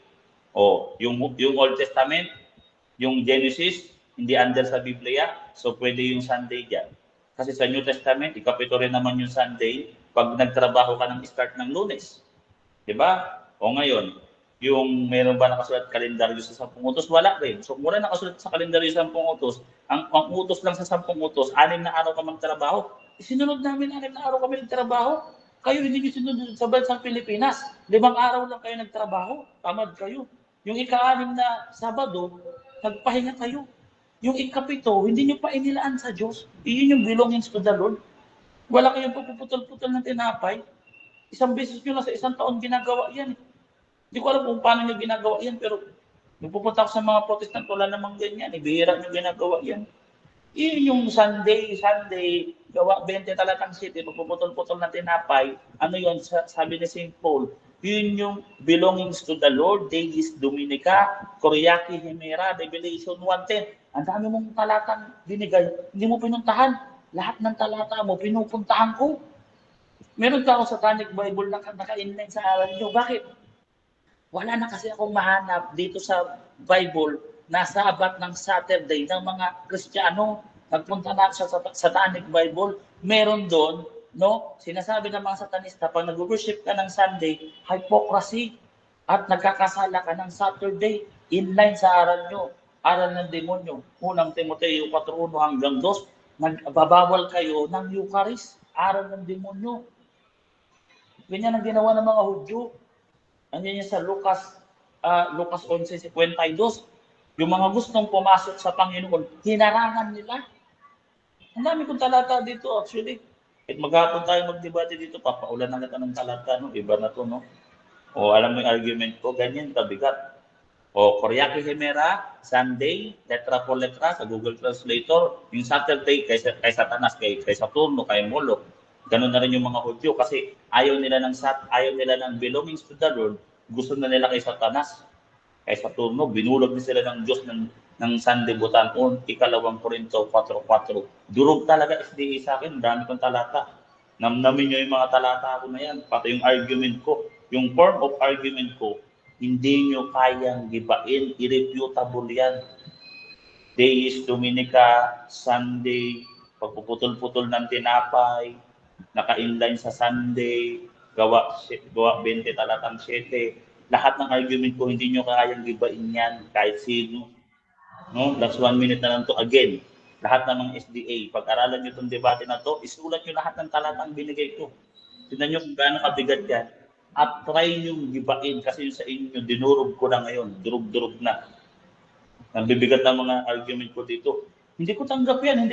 O, yung Old Testament, yung Genesis, hindi under sa Biblia, so pwede yung Sunday dyan. Kasi sa New Testament, ikapito rin naman yung Sunday pag nagtrabaho ka ng start ng Lunes. Diba? O ngayon, yung meron ba nakasulat kalendaryo sa 10 utos? Wala rin. So, kung wala nakasulat sa kalendaryo sa 10 utos, ang utos lang sa 10 utos, 6 na araw ka magtrabaho. Sinunod namin 6 na araw kami nagtrabaho. Kayo hindi nyo sinunod sa bansang Pilipinas. 5 araw lang kayo nagtrabaho. Tamad kayo. Yung ika-6 na Sabado, nagpahinga kayo. yung ikapito, hindi nyo pa inilaan sa Diyos. Iyon yung belongings to the Lord. Wala kayong puputol-putol ng tinapay. Isang beses nyo lang sa isang taon ginagawa yan. Hindi ko alam kung paano nyo ginagawa yan, pero nagpupunta ako sa mga protestant, wala namang ganyan. Bihira nyo ginagawa yan. Iyon yung Sunday, gawa 20 talatang city, pagpuputol-putol ng tinapay. Ano yun, sabi ni St. Paul, yun yung belongings to the Lord, Deis Dominica, Kuriaki Himera, Revelation 1:10. Ang dami mong talatang binigay, hindi mo pinuntahan. Lahat ng talata mo, pinupuntahan ko. Meron ka ako sa Satanic Bible na naka-inline sa aral nyo. Bakit? Wala na kasi akong mahanap dito sa Bible na sabat ng Saturday ng mga Kristiyano. Nagpunta na sa Satanic Bible. Meron doon, no? Sinasabi ng mga satanista, pag nag-worship ka ng Sunday, hypocrisy at nagkakasala ka ng Saturday. Inline sa aral nyo. Aral ng demonyo. Unang Timoteo 4:1 hanggang 2, nagbabawal kayo ng Eucharist. Aral ng demonyo. Ganyan ang ginawa ng mga Hudyo. Andiyan yan sa Lucas 11:52. Yung mga gustong pumasok sa Panginoon, hinarangan nila. Ang dami kong talata dito actually. At maghapon tayo magdebate dito, papaulan na kita ng talata, no? Iba na to, no? O alam mo yung argument ko, ganyan kabigat. O Kuriaki Himera, Sunday, letra po letra sa Google Translator. Yung Saturday kay Satanas, kay Saturno, kay Moloch. Ganun na rin yung mga Hudyo kasi ayaw nila ng belongings to the Lord. Gusto na nila kay Satanas, kay Saturno. Binulog din sila ng Diyos ng Sunday butan. 2 Korinto 4:4. Durog talaga SDA sa akin. Dami kong talata. Namnamin nyo yung mga talata ko na yan. Pati yung argument ko. Yung form of argument ko, hindi nyo kayang gibain. Irrefutable yan. Deis Dominica, Sunday, pagpuputol-putol ng tinapay, naka-inline sa Sunday, gawa 20 talatang 7. Lahat ng argument ko, hindi nyo kayang gibain yan. Kahit sino. No? That's 1 minute na lang to again. Lahat ng mga SDA, pag-aralan nyo itong debate na to, isulat nyo lahat ng talatang binigay ko. Tignan nyo kung gaano kabigat yan. At try nyo gibain kasi yung sa inyo, dinurog ko na ngayon. Durug-durug na. Nabibigat ng mga argument ko dito. Hindi ko tanggap yan.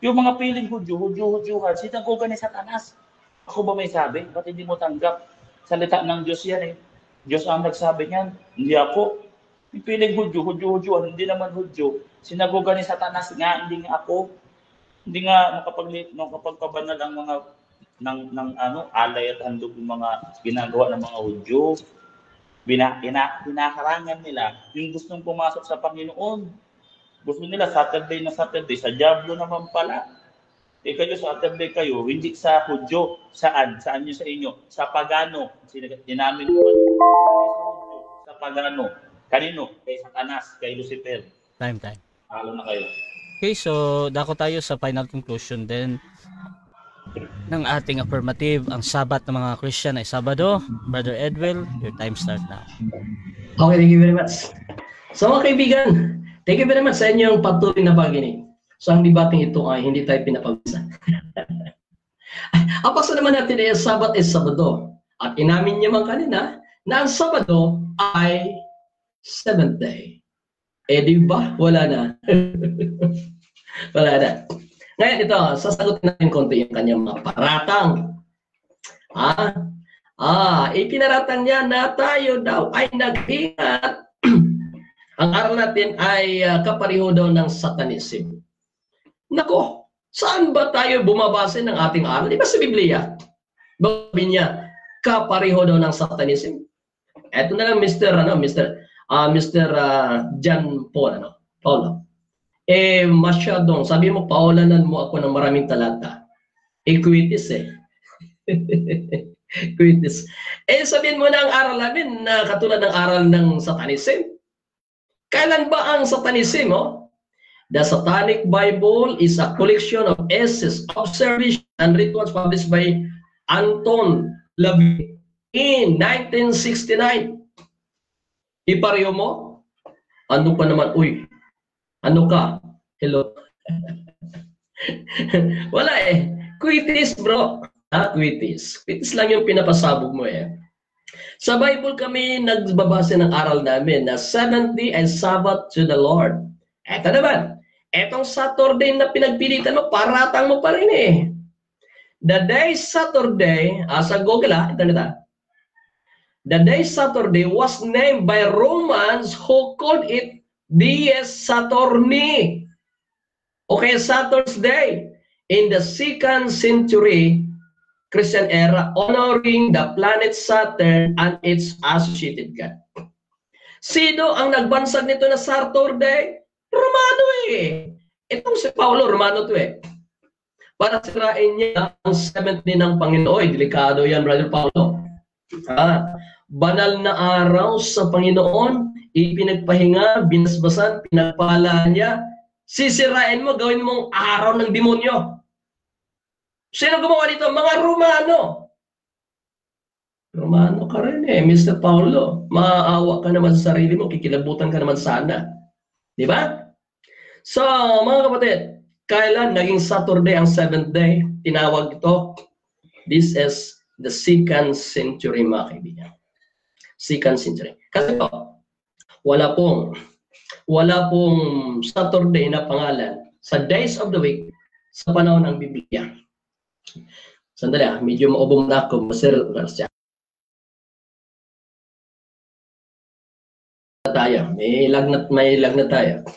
Yung mga piling Hudyo-Hudyuhan, sinagoga ni Satanas. Ako ba may sabi? Ba't hindi mo tanggap? Salita ng Diyos yan eh. Diyos ang nagsabi niyan. Hindi ako. Yung piling Hudyo-Hudyuhan, hindi naman Hudyo. Sinagoga ni Satanas nga, hindi nga ako. Hindi nga nakapagpabanal ang mga ng alay at handog ng mga ginagawa ng mga Hudyo. Hinaharangan nila yung gustong pumasok sa Panginoon. Gusto nila Saturday na Saturday, sa Diablo naman pala. Kayo Saturday kayo, hindi sa Hudyo. Saan? Saan nyo sa inyo? Sa Pagano. Dinamin ko sa Pagano. Kanino? Kay Satanas, kay Lucifer. Time. Halo na kayo. Okay, so dako tayo sa final conclusion din ng ating affirmative. Ang Sabat ng mga Christian ay Sabado. Brother Edwil, your time start now. Okay, thank you very much. So mga kaibigan, thank you very much sa inyong patuloy na pakinig. So ang debating ito ay hindi tayo pinapag-isa. Ang paksa naman natin ay Sabat is Sabado. At inamin niya man kanina na ang Sabado ay 7th day. Di ba? Wala na. Wala na. Ngayon ito, sasagutin natin konti yung kanyang mga paratang. Ipinaratang niya na tayo daw ay nag-ingat. Ang aral natin ay kapareho daw ng Satanism. Nako, saan ba tayo bumabase ng ating aral? Di ba sa Biblia? Sabi niya, kapareho daw ng Satanism. Ito na lang Mr. John Paul, Paulo. Masyadong, sabi mo, paulanan mo ako ng maraming talata. Quitis Quitis. Sabihin mo na ang aral namin na katulad ng aral ng Satanism. Kailan ba ang Satanism? The Satanic Bible is a collection of essays, observations, and rituals published by Anton LaVey in 1969. Ipareho mo? Ano ka naman? Uy, ano ka? Hello? Wala Quitis, bro. Quitis. Quitis lang yung pinapasabog mo Sa Bible kami nagbabase ng aral namin na 70 ay Sabbath to the Lord. Eto naman, etong Saturday na pinagpilitan mo, paratang mo pa rin eh. The day Saturday, sa Google internet the day Saturday was named by Romans who called it Dies Saturni. Okay, Saturn's Day. In the 2nd century Christian era, honoring the planet Saturn and its associated god. Sino ang nagbansag nito na Saturday? Romano eh. Itong si Paulo, Romano to eh. Para sirain niya ang 7th day ng Panginoon. Delikado yan, Brother Paulo. Banal na araw sa Panginoon, ipinagpahinga, binasbasan, pinagpala niya. Sisirain mo, gawin mong araw ng demonyo. Sino gumawa dito? Mga Romano. Romano ka rin eh, Mr. Paulo. Maaawa ka naman sa sarili mo, kikilabutan ka naman sana. Di ba? So, mga kapatid, kailan naging Saturday ang 7th day? Tinawag ito. This is the 2nd century, mga kaibigan. 2nd century. Kasi po, wala pong Saturday na pangalan sa days of the week sa panahon ng Biblia. Sandali medyo maubong na ako, Sir Garcia. May lagnat tayo.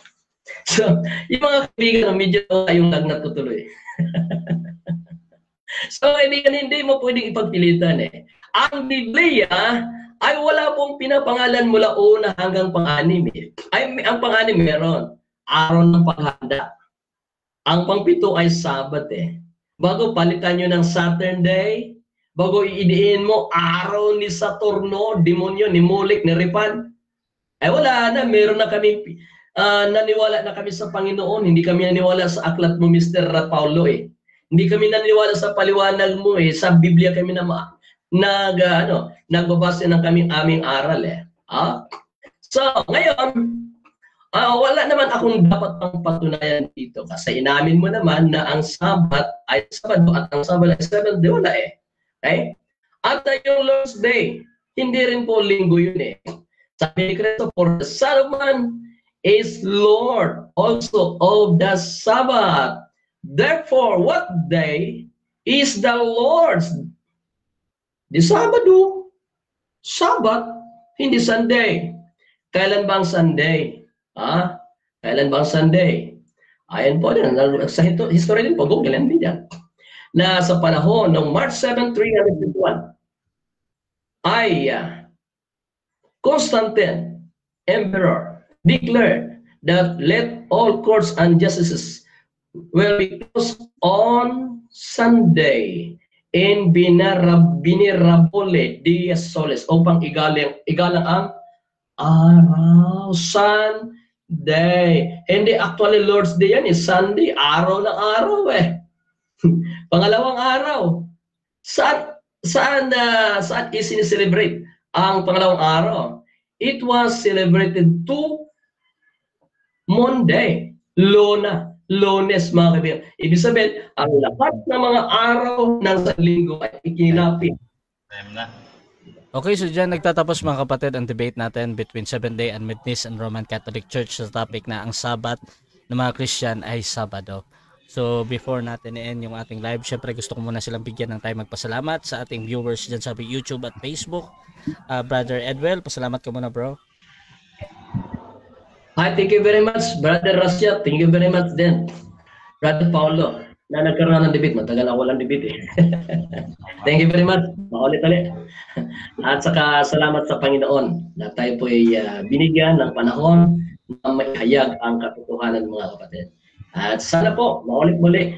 So, yung mga kaibigan, medyo yung lagnat ko tuloy. So, kaibigan, hindi mo pwedeng ipagpilitan eh. Ang Biblia ay wala pong pinapangalan mula una hanggang pang-anim eh. Ang pang-anim meron, araw ng paghanda. Ang pang-7 ay Sabat eh. Bago palitan nyo ng Saturn Day, bago iidiin mo araw ni Saturno, demonyo, ni Molek, ni Ripan, ay wala na, meron na kami, naniwala na kami sa Panginoon, hindi kami naniwala sa aklat mo, Mr. Paulo eh. Hindi kami naniwala sa paliwanag mo eh, sa Biblia kami nagbabase ng aming aral eh. So, ngayon, wala naman akong dapat pang patunayan dito kasi inamin mo naman na ang Sabat ay Sabado at ang Sabat ay 7th day, wala eh. Okay? At yung Lord's Day, hindi rin po linggo yun eh. Sabi ni Kristo, for the Son of Man is Lord also of the Sabbath. Therefore, what day is the Lord's? Di Sabado. Sabat, hindi Sunday. Kailan ba ang Sunday? Kailan ba ang Sunday? Ayan po din, sa history din po, Google and media. Na sa panahon ng March 7, 351, ay Constantine, Emperor, declared that let all courts and justices will be closed on Sunday in Venerable Dies Solis upang igalang ang araw, Sunday. Hindi actually Lord's Day yan, Sunday, araw ng araw eh. Pangalawang araw. Saan isiniselebrate ang pangalawang araw? It was celebrated to Monday, Lunes, mga kaibigan. Ibig sabihin, ang lahat ng mga araw ng linggo ay ikinapit. Okay, so dyan nagtatapos mga kapatid ang debate natin between Seventh Day Adventist and Roman Catholic Church sa topic na ang Sabat ng mga Christian ay Sabado. So before natin i-end yung ating live, syempre gusto ko muna silang bigyan ng time magpasalamat sa ating viewers dyan sa YouTube at Facebook. Brother Edwell, pasalamat ka muna bro. Hi, thank you very much, Brother Rasya. Thank you very much din, Brother Paulo, na nagkaroon ng debate. Matagal ako walang debate eh. Thank you very much. Maulit-ulit. At saka salamat sa Panginoon na tayo po ay binigyan ng panahon na maihayag ang katotohanan mga kapatid. At sana po, maulit muli